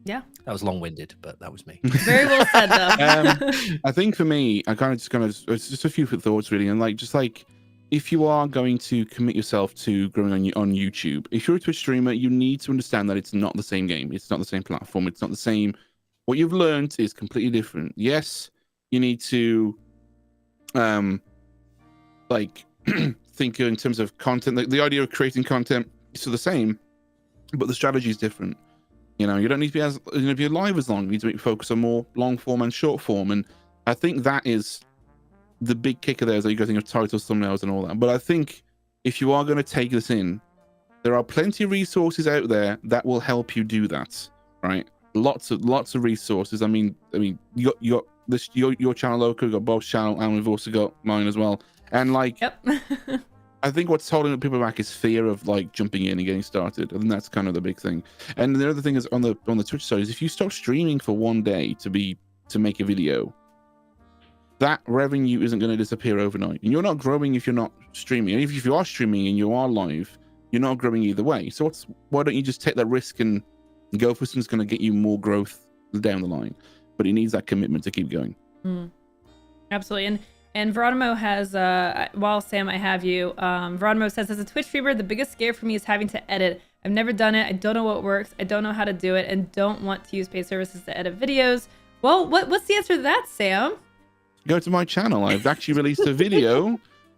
Yeah, that was long-winded, but that was me. Very well said, though. I think for me, I it's just a few thoughts really, and like if you are going to commit yourself to growing on YouTube, if you're a Twitch streamer, you need to understand that it's not the same game, it's not the same platform, it's not the same. What you've learned is completely different. Yes, you need to think in terms of content. The idea of creating content is still the same, but the strategy is different. You know, you don't need to be live as long. You need to focus on more long form and short form. And I think that is the big kicker there, is that you're getting your titles, thumbnails, and all that. But I think if you are going to take this in, there are plenty of resources out there that will help you do that, right? Lots of resources. I mean, you got your channel, Lowco, you got Bob's channel, and we've also got mine as well. And like, yep. I think what's holding people back is fear of like jumping in and getting started, and that's kind of the big thing. And the other thing is on the Twitch side is if you stop streaming for 1 day to make a video, that revenue isn't going to disappear overnight, and you're not growing if you're not streaming. And if you are streaming and you are live, you're not growing either way. So why don't you just take that risk and go for something that's going to get you more growth down the line? But it needs that commitment to keep going. Absolutely. And Veronimo has, while Sam, I have you, Veronimo says, as a Twitch streamer, the biggest scare for me is having to edit. I've never done it. I don't know what works. I don't know how to do it, and don't want to use paid services to edit videos. Well, what's the answer to that, Sam? Go to my channel. I've actually released a video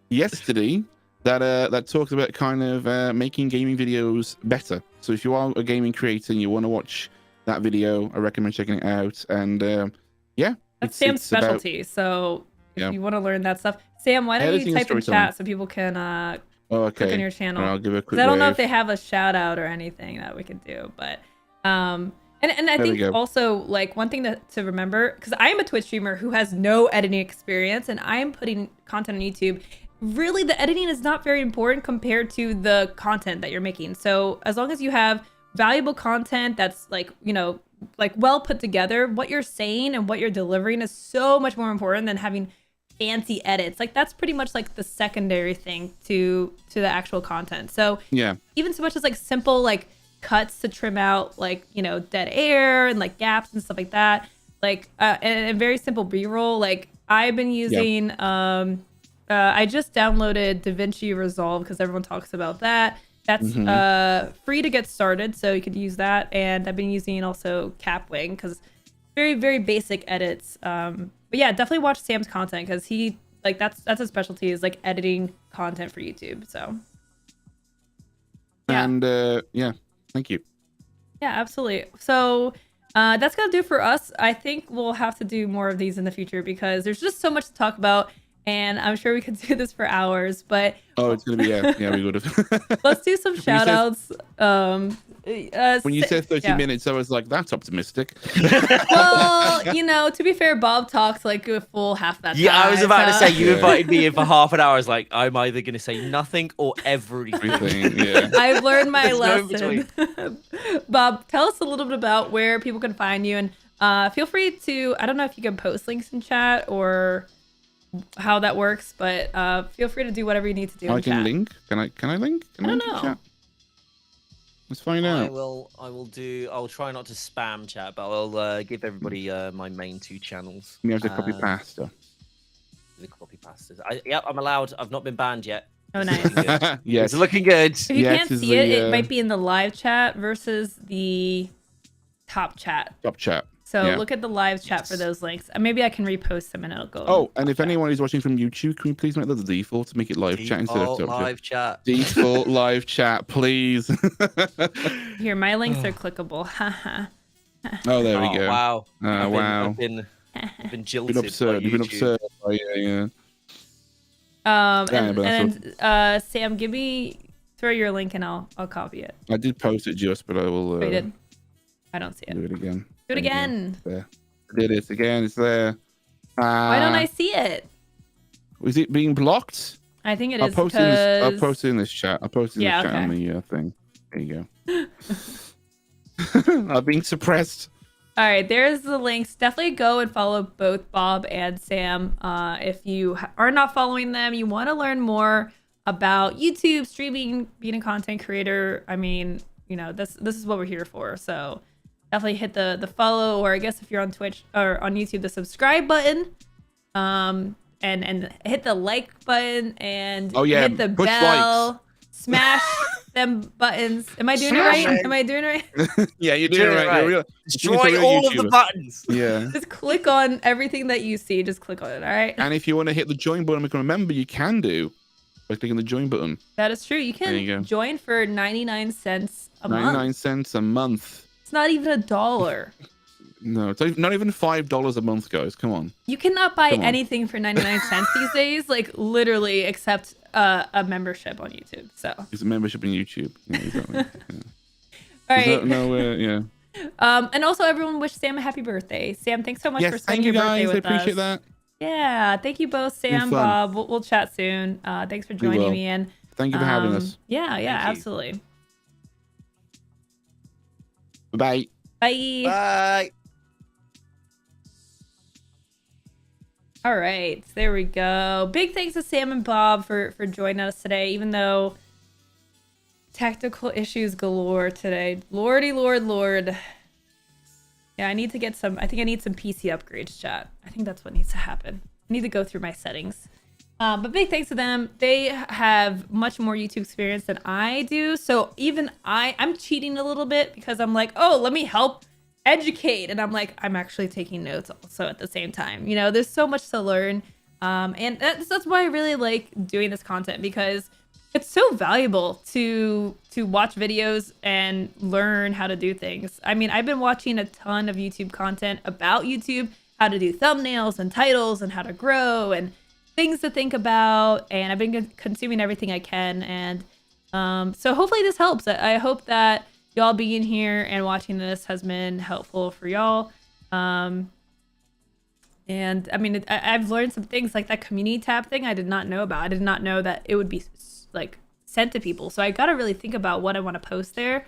yesterday that talks about kind of making gaming videos better. So if you are a gaming creator and you want to watch that video, I recommend checking it out. And yeah, That's Sam's specialty. So if you want to learn that stuff, Sam, why don't you type in chat so people can click on your channel? I'll give a quick I don't know if they have a shout out or anything that we could do, but and I think also like one thing to remember, because I am a Twitch streamer who has no editing experience and I am putting content on YouTube. Really, the editing is not very important compared to the content that you're making. So as long as you have valuable content that's like, like well put together, what you're saying and what you're delivering is so much more important than having fancy edits. Like that's pretty much like the secondary thing to the actual content. So yeah, even so much as like simple like cuts to trim out like dead air and like gaps and stuff like that, like and very simple b-roll. Like I've been using I just downloaded DaVinci Resolve because everyone talks about that. That's free to get started, so you could use that. And I've been using also Capwing because very, very basic edits. But yeah, definitely watch Sam's content because he like that's his specialty is like editing content for YouTube. So yeah. And yeah, thank you. Yeah, absolutely. So that's gonna do it for us. I think we'll have to do more of these in the future because there's just so much to talk about. And I'm sure we could do this for hours, but it's gonna be we would have. Let's do some shout outs. When you said 30 minutes, I was like, that's optimistic. Well, to be fair, Bob talks like a full half that time. Yeah, I was about to say, you invited me in for half an hour. I was like, I'm either going to say nothing or everything. Yeah. I've learned my lesson. Bob, tell us a little bit about where people can find you. And feel free to, I don't know if you can post links in chat or how that works, but feel free to do whatever you need to do. I can link. Can I link? I don't know. Chat? Let's find out. I'll try not to spam chat, but I'll give everybody my main 2 channels. You have to copy pasta. The copy pastas. Yep, I'm allowed. I've not been banned yet. Oh, nice. Yes, it's looking good. If you can't see it might be in the live chat versus the top chat. Top chat. So look at the live chat for those links. Maybe I can repost them and it'll go. Oh, and if anyone is watching from YouTube, can we please make that the default to make it live chat instead of top live chat? Default live chat, please. Here, my links are clickable. Oh, there we go. Wow. Wow. I've been jilted. You've been absurd. Sam, throw your link and I'll copy it. I did post it just, but I will. You did? I don't see it. Do it again. Do it again. There. I did it again. It's there. Why don't I see it? Is it being blocked? I think it I'll is. Post I'll post it in this chat. I'll post it in the chat on the thing. There you go. I'm being suppressed. All right, there's the links. Definitely go and follow both Bob and Sam. If you are not following them, you want to learn more about YouTube, streaming, being a content creator. I mean, this is what we're here for. So definitely hit the follow, or I guess if you're on Twitch or on YouTube, the subscribe button. And hit the like button and hit the bell. Likes. Smash them buttons. Am I doing it right? Am I doing it right? Yeah, you're doing it right. Destroy all of the buttons. Yeah. Just click on everything that you see. Just click on it, all right? And if you want to hit the join button, remember you can do by clicking the join button. That is true. You can join for 99 cents a month. 99 cents a month. It's not even $1. No, it's not even $5 a month, guys. Come on. You cannot buy anything for 99 cents these days, like literally, except a membership on YouTube. So it's a membership on YouTube. Yeah, exactly. Yeah. All right. Yeah. And also, everyone wish Sam a happy birthday. Sam, thanks so much for spending your birthday with us. I appreciate that. Yeah, thank you both, Sam, Bob. We'll chat soon. Thanks for joining me in. Thank you for having us. Yeah, absolutely. Bye. Bye. Bye. All right, there we go. Big thanks to Sam and Bob for joining us today, even though technical issues galore today. Lordy, Lord. Yeah, I need to get some. I think I need some PC upgrades, chat. I think that's what needs to happen. I need to go through my settings. But big thanks to them. They have much more YouTube experience than I do. So even I'm cheating a little bit because I'm like, oh, let me help educate. And I'm like, I'm actually taking notes also at the same time. There's so much to learn. And that's why I really like doing this content, because it's so valuable to watch videos and learn how to do things. I mean, I've been watching a ton of YouTube content about YouTube, how to do thumbnails and titles and how to grow and things to think about. And I've been consuming everything I can. And so hopefully this helps. I hope that y'all being here and watching this has been helpful for y'all. And I mean, I've learned some things like that community tab thing I did not know about. I did not know that it would be like sent to people. So I got to really think about what I want to post there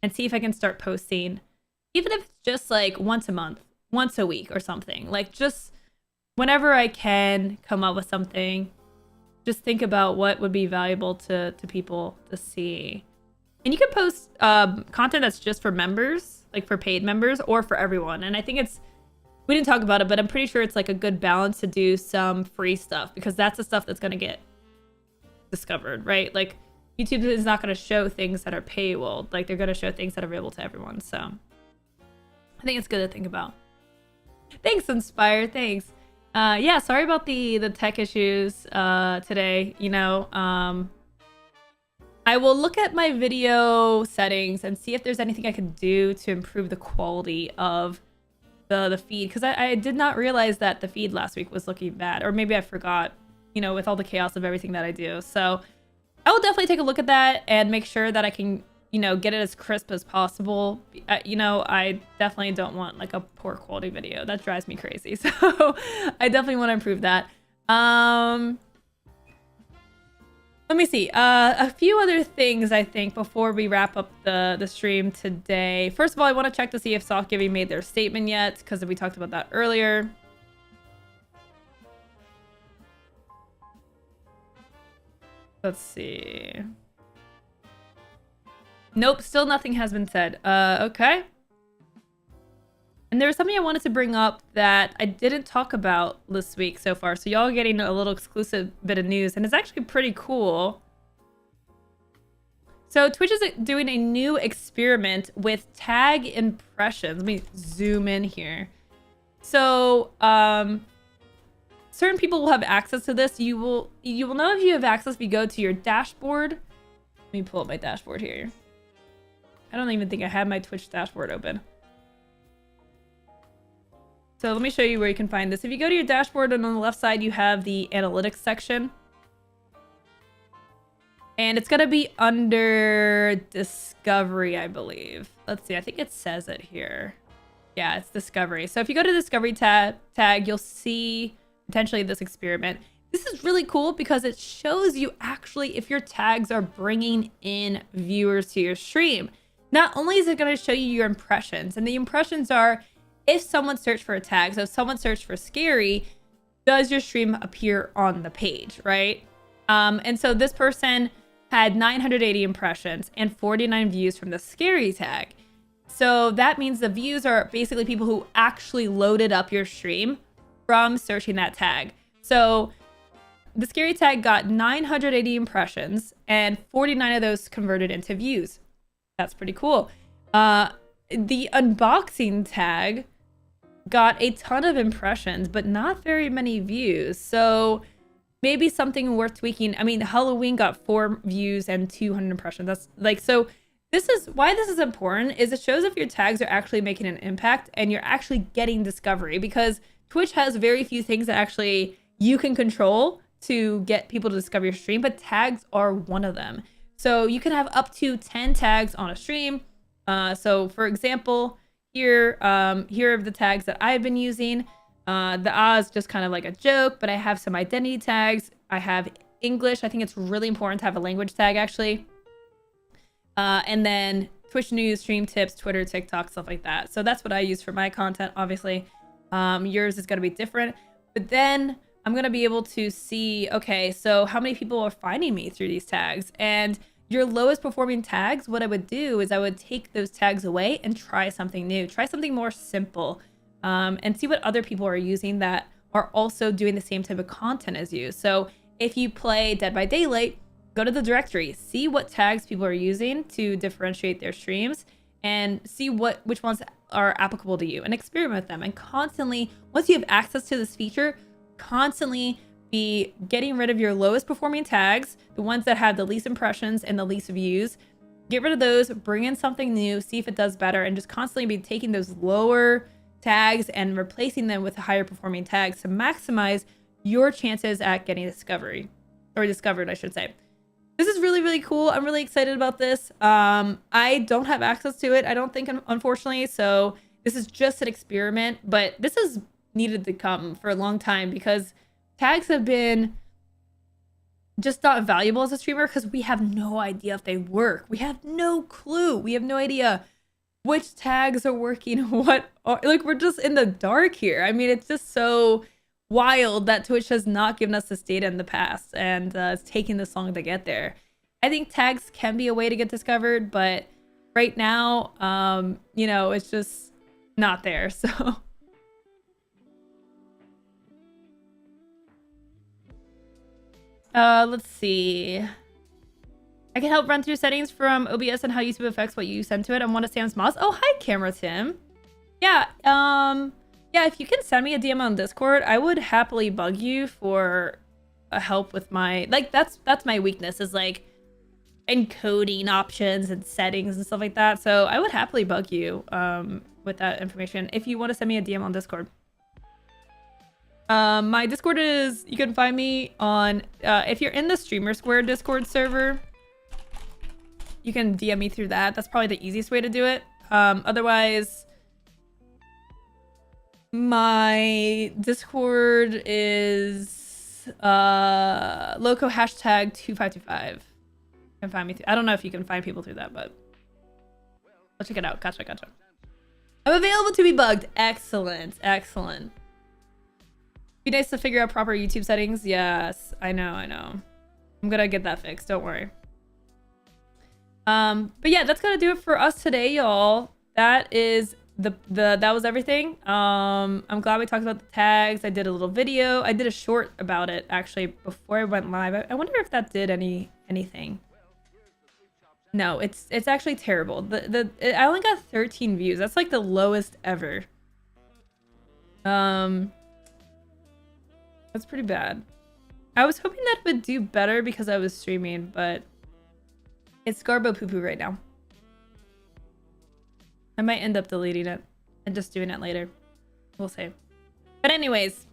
and see if I can start posting, even if it's just like once a month, once a week or something. Like just whenever I can come up with something, just think about what would be valuable to people to see. And you can post content that's just for members, like for paid members or for everyone. And I think we didn't talk about it, but I'm pretty sure it's like a good balance to do some free stuff because that's the stuff that's going to get discovered, right? Like YouTube is not going to show things that are paywalled. Like they're going to show things that are available to everyone. So I think it's good to think about. Thanks, Inspire. Thanks. Yeah, sorry about the tech issues today. You know, I will look at my video settings and see if there's anything I can do to improve the quality of the feed, because I did not realize that the feed last week was looking bad, or maybe I forgot, you know, with all the chaos of everything that I do. So I will definitely take a look at that and make sure that I can, you know, get it as crisp as possible. You know, I definitely don't want like a poor quality video. That drives me crazy. So I definitely want to improve that. Let me see. A few other things, I think, before we wrap up the stream today. First of all, I want to check to see if Soft Giving made their statement yet, because we talked about that earlier. Let's see. Nope, still nothing has been said. Okay. And there was something I wanted to bring up that I didn't talk about this week so far. So y'all are getting a little exclusive bit of news, and it's actually pretty cool. So Twitch is doing a new experiment with tag impressions. Let me zoom in here. So certain people will have access to this. You will know if you have access if you go to your dashboard. Let me pull up my dashboard here. I don't even think I have my Twitch dashboard open. So let me show you where you can find this. If you go to your dashboard, and on the left side, you have the analytics section. And it's going to be under discovery, I believe. Let's see. I think it says it here. Yeah, it's discovery. So if you go to discovery tag, you'll see potentially this experiment. This is really cool because it shows you actually if your tags are bringing in viewers to your stream. Not only is it going to show you your impressions, and the impressions are if someone searched for a tag. So if someone searched for scary, does your stream appear on the page, right? And so this person had 980 impressions and 49 views from the scary tag. So that means the views are basically people who actually loaded up your stream from searching that tag. So the scary tag got 980 impressions and 49 of those converted into views. That's pretty cool. The unboxing tag got a ton of impressions, but not very many views. So maybe something worth tweaking. I mean, Halloween got 4 views and 200 impressions. That's like, so this is why this is important, is it shows if your tags are actually making an impact and you're actually getting discovery, because Twitch has very few things that actually you can control to get people to discover your stream, but tags are one of them. So you can have up to 10 tags on a stream. So for example, here are the tags that I've been using. The is just kind of like a joke, but I have some identity tags. I have English. I think it's really important to have a language tag, actually. And then Twitch news, stream tips, Twitter, TikTok, stuff like that. So that's what I use for my content, obviously. Yours is going to be different. But then I'm going to be able to see, okay, so how many people are finding me through these tags? And your lowest performing tags, what I would do is I would take those tags away and try something new. Try something more simple. And see what other people are using that are also doing the same type of content as you. So if you play Dead by Daylight, go to the directory, see what tags people are using to differentiate their streams, and see which ones are applicable to you, and experiment with them. And constantly, once you have access to this feature, constantly be getting rid of your lowest performing tags, the ones that have the least impressions and the least views. Get rid of those, bring in something new, see if it does better, and just constantly be taking those lower tags and replacing them with higher performing tags to maximize your chances at getting discovered, I should say. This is really, really cool. I'm really excited about this. I don't have access to it, I don't think, unfortunately, so this is just an experiment, but this is needed to come for a long time because tags have been just not valuable as a streamer because we have no idea if they work. We have no clue. We have no idea which tags are working, like, we're just in the dark here. I mean, it's just so wild that Twitch has not given us this data in the past, and it's taking this long to get there. I think tags can be a way to get discovered, but right now, you know, it's just not there, so. Let's see. I can help run through settings from OBS and how YouTube affects what you send to it. I'm one of Sam's mods. Oh, hi, Camera Tim. Yeah, yeah, if you can send me a DM on Discord, I would happily bug you for a help with my, like, that's my weakness, is like encoding options and settings and stuff like that. So I would happily bug you with that information if you want to send me a DM on Discord. My Discord is, you can find me on, if you're in the Streamer Square Discord server, you can DM me through that. That's probably the easiest way to do it. Otherwise, my Discord is Lowco #2525. You can find me. I don't know if you can find people through that, but I'll check it out. Gotcha. I'm available to be bugged. Excellent. Be nice to figure out proper YouTube settings. Yes, I know. I'm gonna get that fixed. Don't worry. But yeah, that's gonna do it for us today, y'all. That is that was everything. I'm glad we talked about the tags. I did a little video. I did a short about it actually before I went live. I wonder if that did anything. No, it's actually terrible. I only got 13 views. That's like the lowest ever. That's pretty bad. I was hoping that it would do better because I was streaming, but it's garbo poo poo right now. I might end up deleting it and just doing it later. We'll see. But anyways,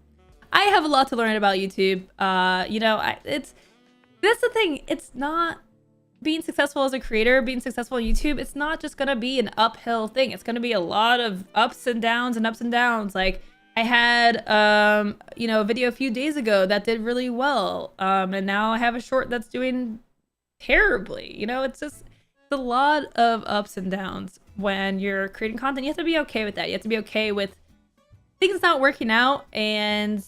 I have a lot to learn about YouTube. You know, that's the thing. It's not being successful as a creator, being successful on YouTube. It's not just gonna be an uphill thing. It's gonna be a lot of ups and downs. Like, I had, you know, a video a few days ago that did really well. And now I have a short that's doing terribly. You know, it's a lot of ups and downs when you're creating content. You have to be okay with that. You have to be okay with things not working out and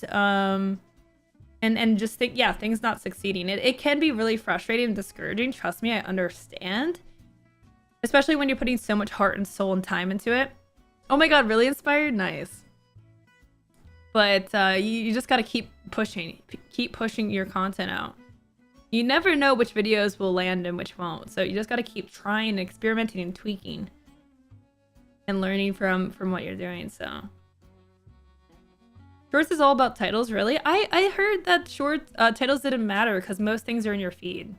just think, yeah, things not succeeding. It can be really frustrating and discouraging. Trust me, I understand. Especially when you're putting so much heart and soul and time into it. Oh my god, really inspired? Nice. But you just gotta keep pushing your content out. You never know which videos will land and which won't, so you just gotta keep trying and experimenting and tweaking and learning from what you're doing. So shorts is all about titles, really? I heard that short titles didn't matter because most things are in your feed.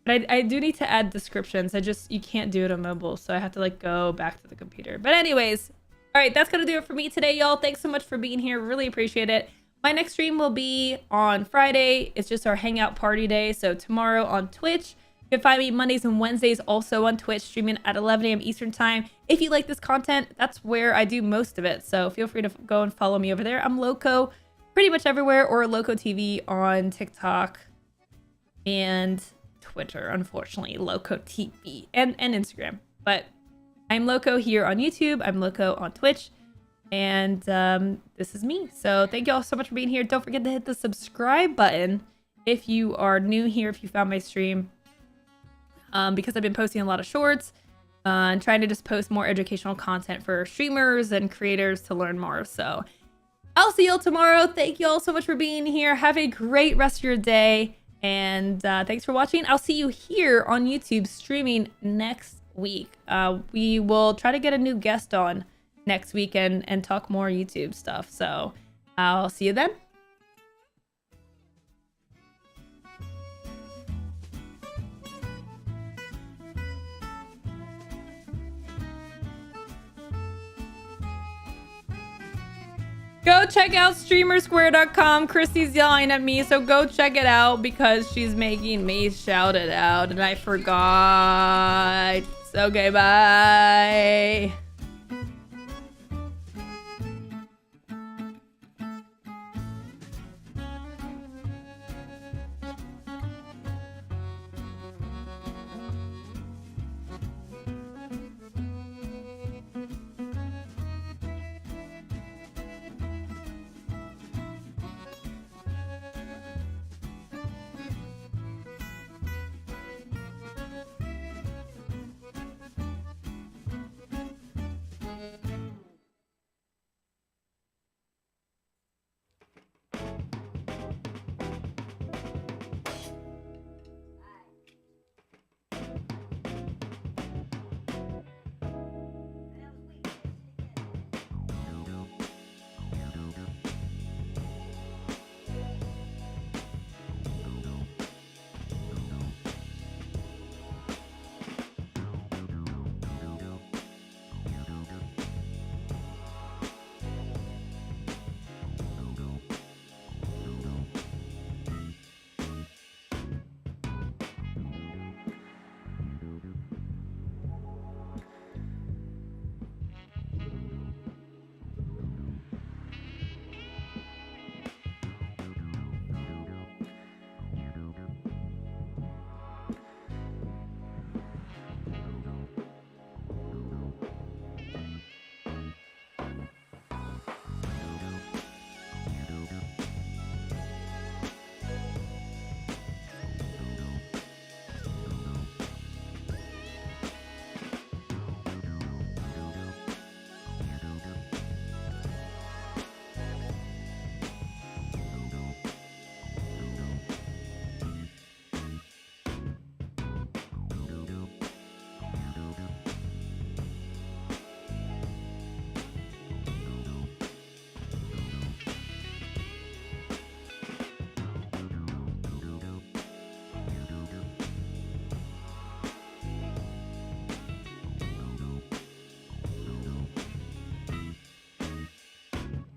But I do need to add descriptions. You can't do it on mobile, so I have to like go back to the computer. But anyways, all right, that's gonna do it for me today, y'all. Thanks so much for being here. Really appreciate it. My next stream will be on Friday. It's just our hangout party day. So tomorrow on Twitch. You can find me Mondays and Wednesdays also on Twitch, streaming at 11 a.m. Eastern time. If you like this content, that's where I do most of it. So feel free to go and follow me over there. I'm Lowco pretty much everywhere, or Lowco TV on TikTok and Twitter, unfortunately. Lowco TV and Instagram. But I'm Lowco here on YouTube. I'm Lowco on Twitch. And this is me. So thank you all so much for being here. Don't forget to hit the subscribe button if you are new here, if you found my stream. Because I've been posting a lot of shorts and trying to just post more educational content for streamers and creators to learn more. So I'll see y'all tomorrow. Thank you all so much for being here. Have a great rest of your day. And thanks for watching. I'll see you here on YouTube streaming next week. We will try to get a new guest on next week and talk more YouTube stuff. So I'll see you then. Go check out streamersquare.com. Chrissy's yelling at me, so go check it out because she's making me shout it out and I forgot. Okay, bye.